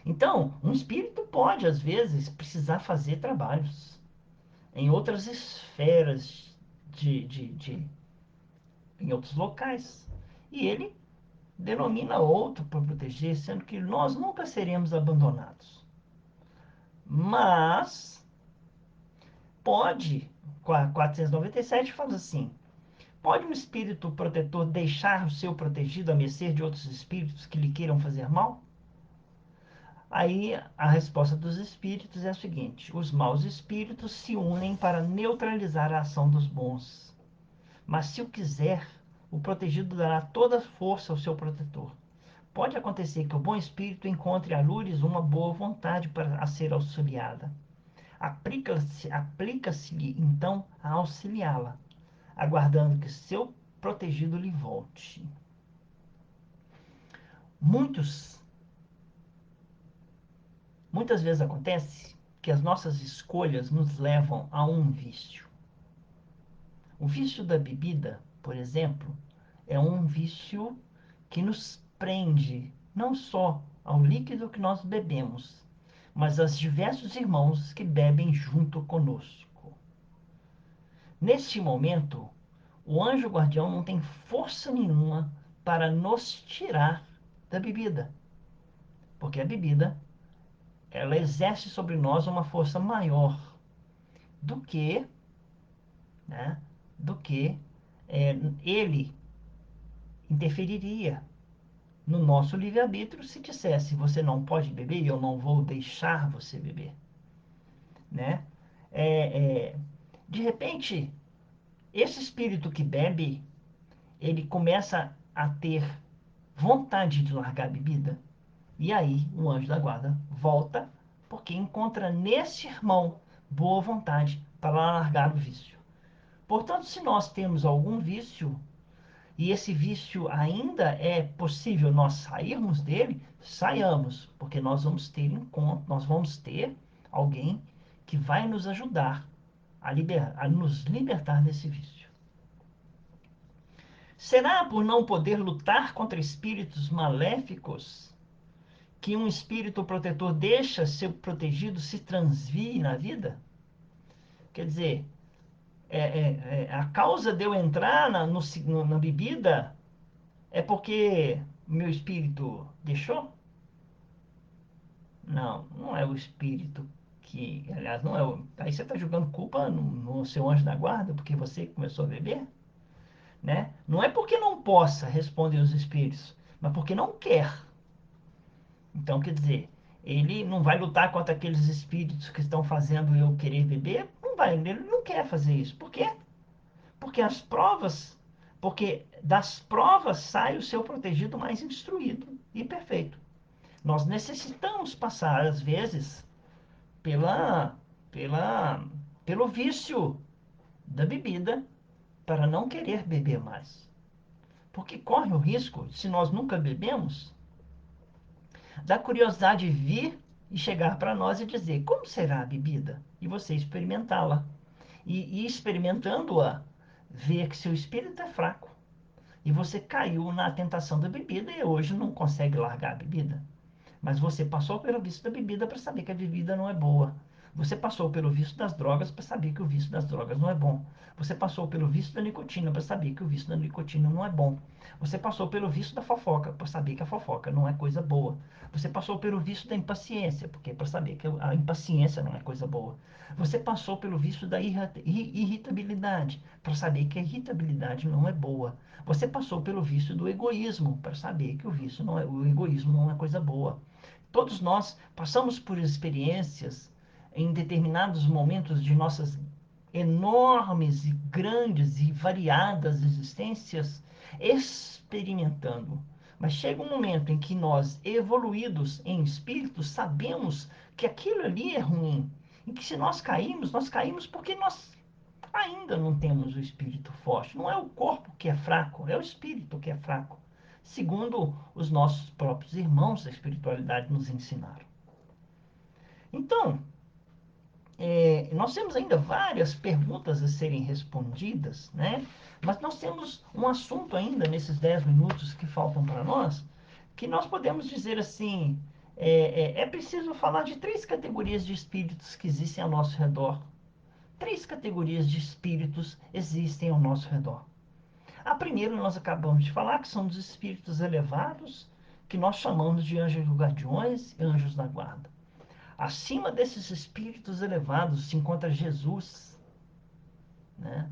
Então, um espírito pode, às vezes, precisar fazer trabalhos em outras esferas em outros locais. E ele denomina outro para proteger, sendo que nós nunca seremos abandonados. Mas pode, 497 fala assim: pode um espírito protetor deixar o seu protegido à mercê de outros espíritos que lhe queiram fazer mal? Aí a resposta dos espíritos é a seguinte: os maus espíritos se unem para neutralizar a ação dos bons. Mas se o quiser, o protegido dará toda a força ao seu protetor. Pode acontecer que o bom espírito encontre a Lures uma boa vontade para a ser auxiliada. Aplica-se-lhe então a auxiliá-la, aguardando que seu protegido lhe volte. Muitos, muitas vezes acontece que as nossas escolhas nos levam a um vício. O vício da bebida, por exemplo, é um vício que nos prende não só ao líquido que nós bebemos, mas aos diversos irmãos que bebem junto conosco. Neste momento, o anjo guardião não tem força nenhuma para nos tirar da bebida, porque a bebida ela exerce sobre nós uma força maior do que, né, do que ele interferiria no nosso livre-arbítrio se dissesse: você não pode beber e eu não vou deixar você beber, né? É, é, de repente, esse espírito que bebe, ele começa a ter vontade de largar a bebida. E aí o anjo da guarda volta, porque encontra nesse irmão boa vontade para largar o vício. Portanto, se nós temos algum vício, e esse vício ainda é possível nós sairmos dele, saiamos, porque nós vamos ter alguém que vai nos ajudar a nos libertar desse vício. Será por não poder lutar contra espíritos maléficos que um espírito protetor deixa seu protegido se transvie na vida? Quer dizer, a causa de eu entrar na bebida é porque meu espírito deixou? Não, não é o espírito que, aliás, não é o. Aí você está jogando culpa no seu anjo da guarda, porque você começou a beber, né? Não é porque não possa, respondem os espíritos, mas porque não quer. Então, quer dizer, ele não vai lutar contra aqueles espíritos que estão fazendo eu querer beber? Não vai, ele não quer fazer isso. Por quê? Porque as provas, porque das provas sai o seu protegido mais instruído e perfeito. Nós necessitamos passar, às vezes, pela, pela, pelo vício da bebida para não querer beber mais. Porque corre o risco, se nós nunca bebemos, da curiosidade vir e chegar para nós e dizer: como será a bebida? E você experimentá-la. E experimentando-a, ver que seu espírito é fraco. E você caiu na tentação da bebida e hoje não consegue largar a bebida. Mas você passou pelo vício da bebida para saber que a bebida não é boa. Você passou pelo vício das drogas para saber que o vício das drogas não é bom. Você passou pelo vício da nicotina para saber que o vício da nicotina não é bom. Você passou pelo vício da fofoca para saber que a fofoca não é coisa boa. Você passou pelo vício da impaciência, porque para saber que a impaciência não é coisa boa. Você passou pelo vício da irritabilidade, para saber que a irritabilidade não é boa. Você passou pelo vício do egoísmo, para saber que o egoísmo não é coisa boa. Todos nós passamos por experiências em determinados momentos de nossas enormes e grandes e variadas existências, experimentando. Mas chega um momento em que nós, evoluídos em espírito, sabemos que aquilo ali é ruim. E que se nós caímos porque nós ainda não temos o espírito forte. Não é o corpo que é fraco, é o espírito que é fraco. Segundo os nossos próprios irmãos da espiritualidade nos ensinaram. Então, nós temos ainda várias perguntas a serem respondidas, né? Mas nós temos um assunto ainda nesses 10 minutos que faltam para nós, que nós podemos dizer assim: é preciso falar de três categorias de espíritos que existem ao nosso redor. Três categorias de espíritos existem ao nosso redor. A primeira nós acabamos de falar, que são os espíritos elevados, que nós chamamos de anjos guardiões e anjos da guarda. Acima desses espíritos elevados se encontra Jesus, né?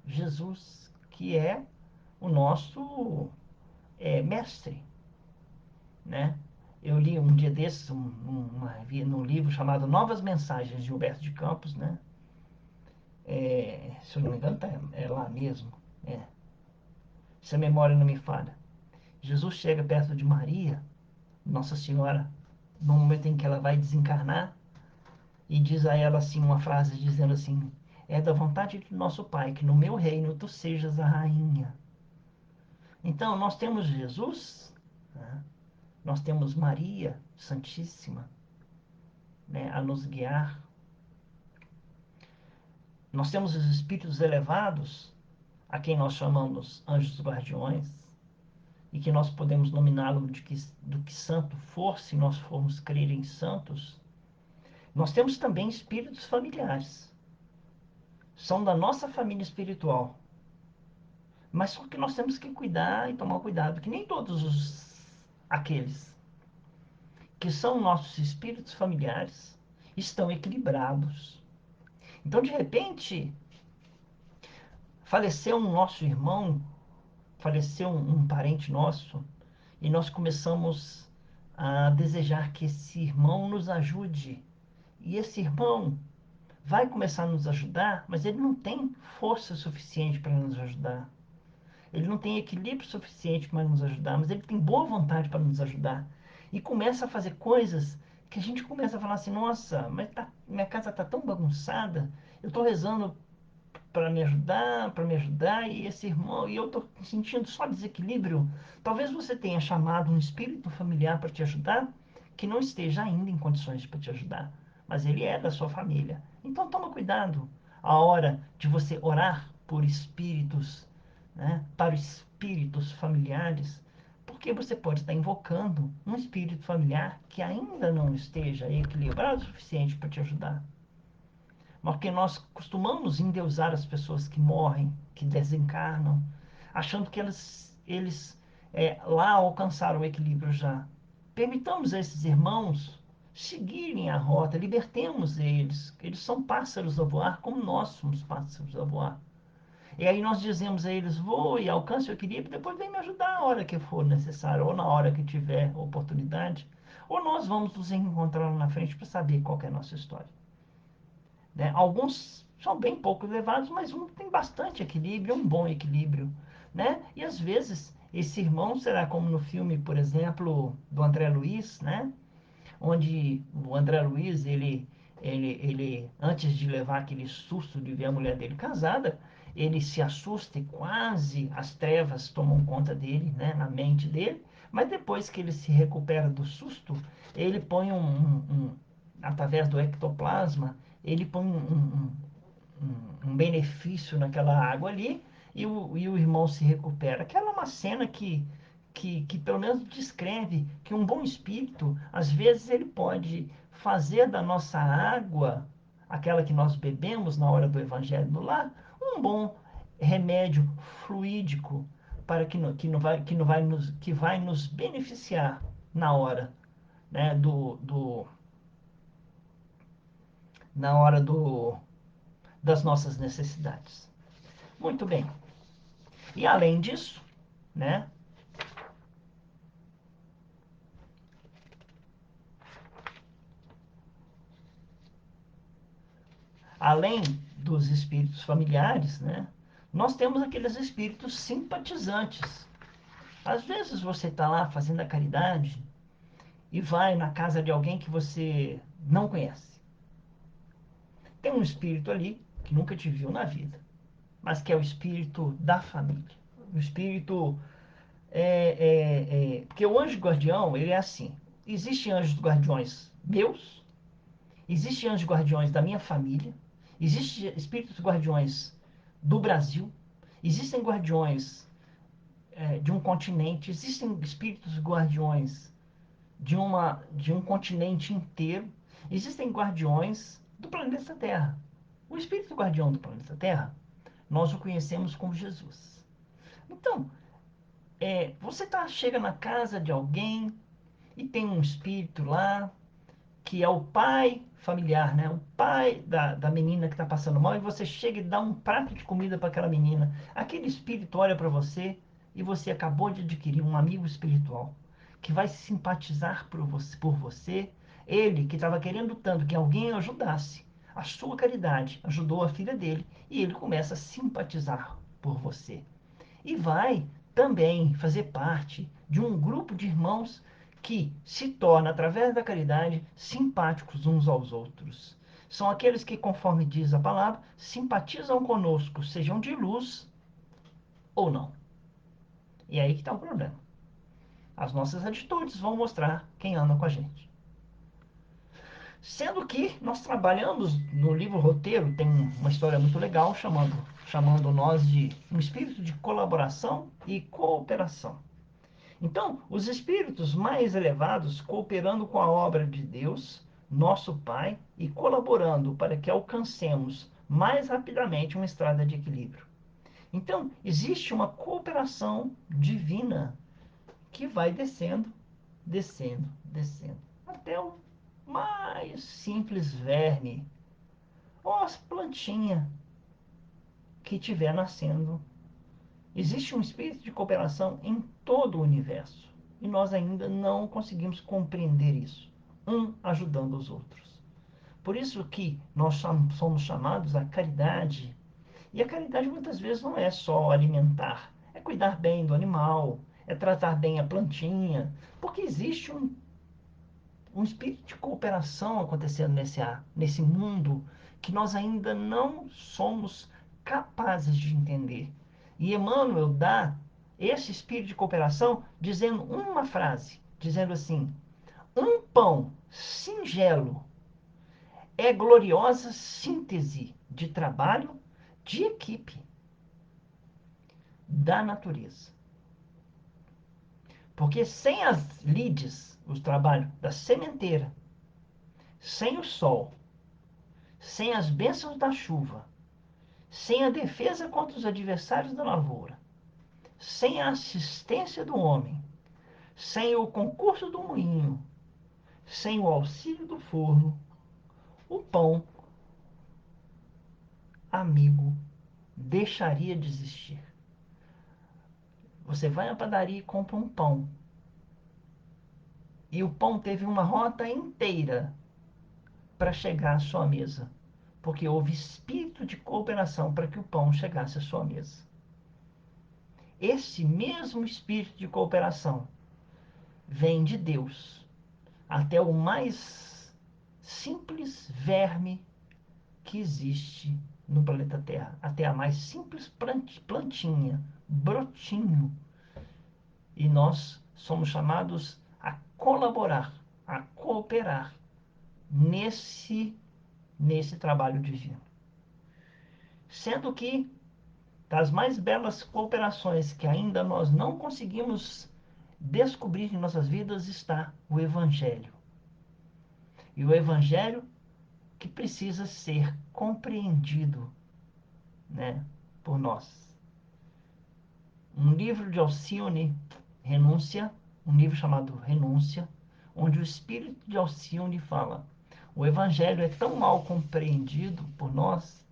Jesus, que é o nosso mestre, né? Eu li um dia desses num livro chamado Novas Mensagens de Humberto de Campos, né? Se eu não me engano, é lá mesmo. É, se a memória não me falha. Jesus chega perto de Maria, Nossa Senhora, no momento em que ela vai desencarnar, e diz a ela assim uma frase dizendo assim: é da vontade de nosso Pai que no meu reino tu sejas a rainha. Então nós temos Jesus, né? Nós temos Maria Santíssima, né, a nos guiar. Nós temos os espíritos elevados, a quem nós chamamos anjos guardiões, e que nós podemos nominá-lo do que santo for, se nós formos crer em santos. Nós temos também espíritos familiares, são da nossa família espiritual. Mas só que nós temos que cuidar e tomar cuidado, que nem todos aqueles que são nossos espíritos familiares estão equilibrados. Então, de repente, faleceu um nosso irmão, faleceu um parente nosso, e nós começamos a desejar que esse irmão nos ajude. E esse irmão vai começar a nos ajudar, mas ele não tem força suficiente para nos ajudar. Ele não tem equilíbrio suficiente para nos ajudar, mas ele tem boa vontade para nos ajudar. E começa a fazer coisas que a gente começa a falar assim: nossa, mas minha casa está tão bagunçada, eu estou rezando para me ajudar, e esse irmão, e eu estou sentindo só desequilíbrio. Talvez você tenha chamado um espírito familiar para te ajudar, que não esteja ainda em condições para te ajudar, mas ele é da sua família. Então toma cuidado a hora de você orar por espíritos, né, para espíritos familiares, porque você pode estar invocando um espírito familiar que ainda não esteja equilibrado o suficiente para te ajudar. Porque nós costumamos endeusar as pessoas que morrem, que desencarnam, achando que eles lá alcançaram o equilíbrio já. Permitamos a esses irmãos seguirem a rota, libertemos eles. Eles são pássaros a voar, como nós somos pássaros a voar. E aí nós dizemos a eles: voe, alcance o equilíbrio, depois vem me ajudar a hora que for necessário, ou na hora que tiver oportunidade. Ou nós vamos nos encontrar lá na frente para saber qual é a nossa história. Né? Alguns são bem pouco elevados, mas um tem bastante equilíbrio, um bom equilíbrio. Né? E às vezes esse irmão será como no filme, por exemplo, do André Luiz, né? Onde o André Luiz, ele, antes de levar aquele susto de ver a mulher dele casada, ele se assusta e quase as trevas tomam conta dele, né, na mente dele, mas depois que ele se recupera do susto, ele põe através do ectoplasma, ele põe um benefício naquela água ali, e o irmão se recupera. Aquela é uma cena que pelo menos descreve que um bom espírito, às vezes, ele pode fazer da nossa água aquela que nós bebemos na hora do Evangelho no lar, um bom remédio fluídico para que vai nos beneficiar na hora, né, na hora das nossas necessidades. Muito bem. E além disso, né, além dos espíritos familiares, né, nós temos aqueles espíritos simpatizantes. Às vezes você está lá fazendo a caridade e vai na casa de alguém que você não conhece. Tem um espírito ali que nunca te viu na vida, mas que é o espírito da família. O espírito porque o anjo guardião, ele é assim. Existem anjos guardiões meus, existem anjos guardiões da minha família, existem espíritos guardiões do Brasil, existem guardiões de um continente, existem espíritos guardiões de um continente inteiro, existem guardiões do planeta Terra. O espírito guardião do planeta Terra, nós o conhecemos como Jesus. Então, chega na casa de alguém e tem um espírito lá que é o pai familiar, né? O pai da menina que está passando mal, e você chega e dá um prato de comida para aquela menina. Aquele espírito olha para você e você acabou de adquirir um amigo espiritual que vai simpatizar por você. Ele que estava querendo tanto que alguém o ajudasse. A sua caridade ajudou a filha dele e ele começa a simpatizar por você e vai também fazer parte de um grupo de irmãos que se torna, através da caridade, simpáticos uns aos outros. São aqueles que, conforme diz a palavra, simpatizam conosco, sejam de luz ou não. E é aí que está o problema. As nossas atitudes vão mostrar quem anda com a gente. Sendo que nós trabalhamos no livro roteiro, tem uma história muito legal chamando nós de um espírito de colaboração e cooperação. Então, os espíritos mais elevados cooperando com a obra de Deus, nosso Pai, e colaborando para que alcancemos mais rapidamente uma estrada de equilíbrio. Então, existe uma cooperação divina que vai descendo, descendo, descendo, até o mais simples verme ou as plantinhas que estiver nascendo. Existe um espírito de cooperação em todo o universo e nós ainda não conseguimos compreender isso, um ajudando os outros. Por isso que nós somos chamados à caridade. E a caridade muitas vezes não é só alimentar, é cuidar bem do animal, é tratar bem a plantinha, porque existe um espírito de cooperação acontecendo nesse mundo que nós ainda não somos capazes de entender. E Emmanuel dá esse espírito de cooperação dizendo uma frase, dizendo assim: um pão singelo é gloriosa síntese de trabalho de equipe da natureza. Porque sem as lides, o trabalho da sementeira, sem o sol, sem as bênçãos da chuva, sem a defesa contra os adversários da lavoura, sem a assistência do homem, sem o concurso do moinho, sem o auxílio do forno, o pão, amigo, deixaria de existir. Você vai à padaria e compra um pão. E o pão teve uma rota inteira para chegar à sua mesa, porque houve espírito de cooperação para que o pão chegasse à sua mesa. Esse mesmo espírito de cooperação vem de Deus até o mais simples verme que existe no planeta Terra, até a mais simples plantinha, brotinho. E nós somos chamados a colaborar, a cooperar nesse trabalho divino. Sendo que das mais belas cooperações que ainda nós não conseguimos descobrir em nossas vidas está o Evangelho. E o Evangelho que precisa ser compreendido, né, por nós. Um livro de Alcione, Renúncia, um livro chamado Renúncia, onde o espírito de Alcione fala: o evangelho é tão mal compreendido por nós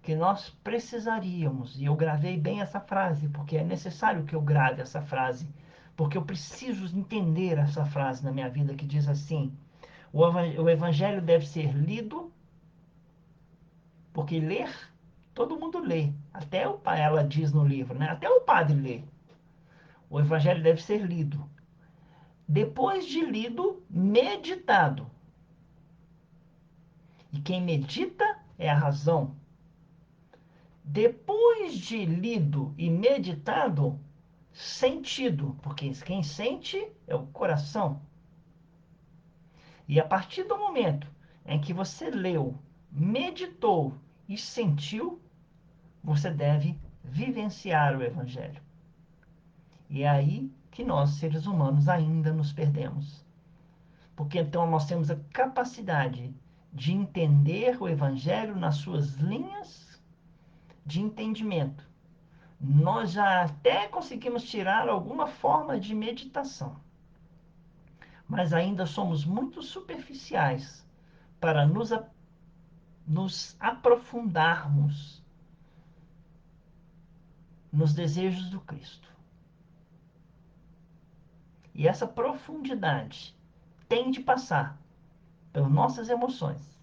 que nós precisaríamos, e eu gravei bem essa frase, porque é necessário que eu grave essa frase, porque eu preciso entender essa frase na minha vida que diz assim: o evangelho deve ser lido, porque ler, todo mundo lê, até o pai, ela diz no livro, né? Até o padre lê. O evangelho deve ser lido. Depois de lido, meditado. E quem medita é a razão. Depois de lido e meditado, sentido, porque quem sente é o coração. E a partir do momento em que você leu, meditou e sentiu, você deve vivenciar o Evangelho. E é aí que nós, seres humanos, ainda nos perdemos. Porque então nós temos a capacidade de entender o Evangelho nas suas linhas de entendimento. Nós já até conseguimos tirar alguma forma de meditação, mas ainda somos muito superficiais para nos aprofundarmos nos desejos do Cristo. E essa profundidade tem de passar pelas nossas emoções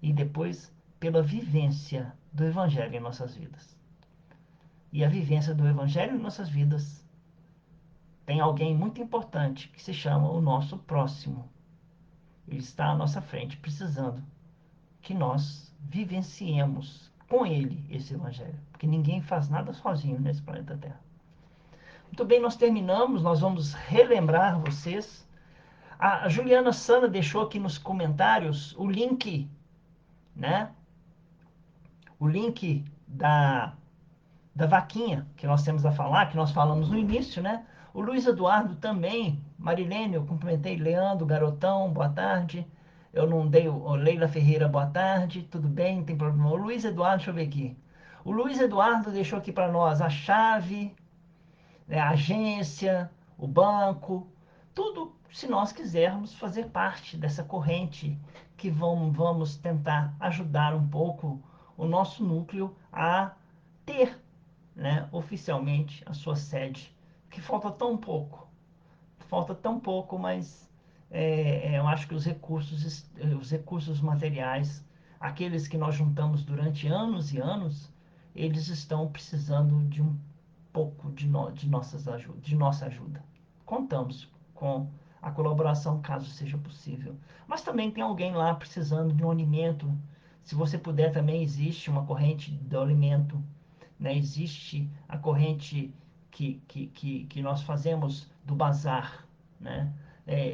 e depois pela vivência do Evangelho em nossas vidas. E a vivência do Evangelho em nossas vidas tem alguém muito importante que se chama o nosso próximo. Ele está à nossa frente, precisando que nós vivenciemos com ele esse Evangelho. Porque ninguém faz nada sozinho nesse planeta Terra. Muito bem, nós terminamos. Nós vamos relembrar vocês. A Juliana Sana deixou aqui nos comentários o link, né? O link da vaquinha que nós temos a falar, que nós falamos no início, né? O Luiz Eduardo também, Marilene, eu cumprimentei, Leandro, Garotão, boa tarde. Eu não dei o Leila Ferreira, boa tarde, tudo bem, não tem problema. O Luiz Eduardo, deixa eu ver aqui. O Luiz Eduardo deixou aqui para nós a chave, né, a agência, o banco, tudo se nós quisermos fazer parte dessa corrente que vamos tentar ajudar um pouco o nosso núcleo a ter, né, oficialmente a sua sede, que falta tão pouco, mas eu acho que os recursos materiais, aqueles que nós juntamos durante anos e anos, eles estão precisando de um pouco de nossa ajuda. Contamos com a colaboração, caso seja possível. Mas também tem alguém lá precisando de um alimento. Se você puder, também existe uma corrente do alimento, né? Existe a corrente que nós fazemos do bazar, né?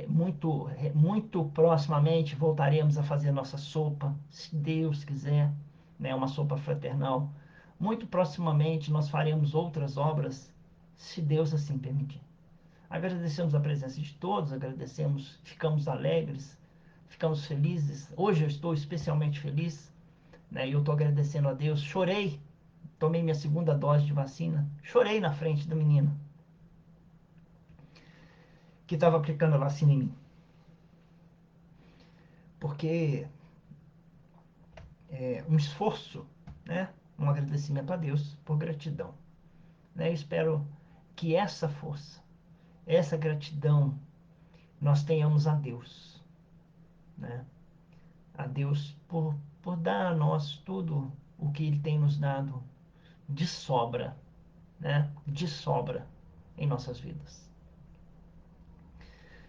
Muito proximamente voltaremos a fazer nossa sopa, se Deus quiser, né? Uma sopa fraternal. Muito proximamente nós faremos outras obras, se Deus assim permitir. Agradecemos a presença de todos, agradecemos, ficamos alegres, ficamos felizes. Hoje eu estou especialmente feliz, né? E eu estou agradecendo a Deus. Chorei, tomei minha segunda dose de vacina, chorei na frente do menino que estava aplicando a vacina em mim. Porque é um esforço, né? Um agradecimento a Deus por gratidão. Né? Eu espero que essa força, essa gratidão, nós tenhamos a Deus, né? A Deus por dar a nós tudo o que Ele tem nos dado de sobra, né? De sobra em nossas vidas.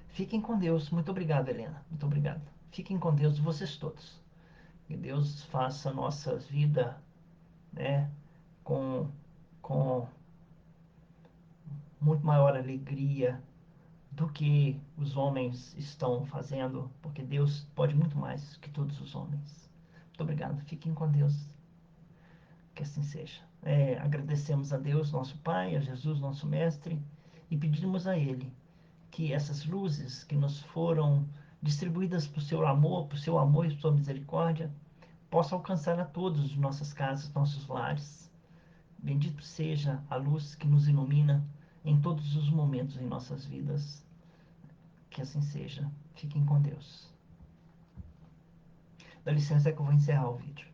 Fiquem com Deus. Muito obrigado, Helena. Muito obrigado. Fiquem com Deus, vocês todos. Que Deus faça a nossa vida, né, com, com muito maior alegria do que os homens estão fazendo, porque Deus pode muito mais que todos os homens. Muito obrigado. Fiquem com Deus. Que assim seja. Agradecemos a Deus, nosso Pai, a Jesus, nosso Mestre, e pedimos a Ele que essas luzes que nos foram distribuídas por seu amor e sua misericórdia, possa alcançar a todos de nossas casas, nossos lares. Bendito seja a luz que nos ilumina em todos os momentos em nossas vidas. Que assim seja. Fiquem com Deus. Dá licença que eu vou encerrar o vídeo.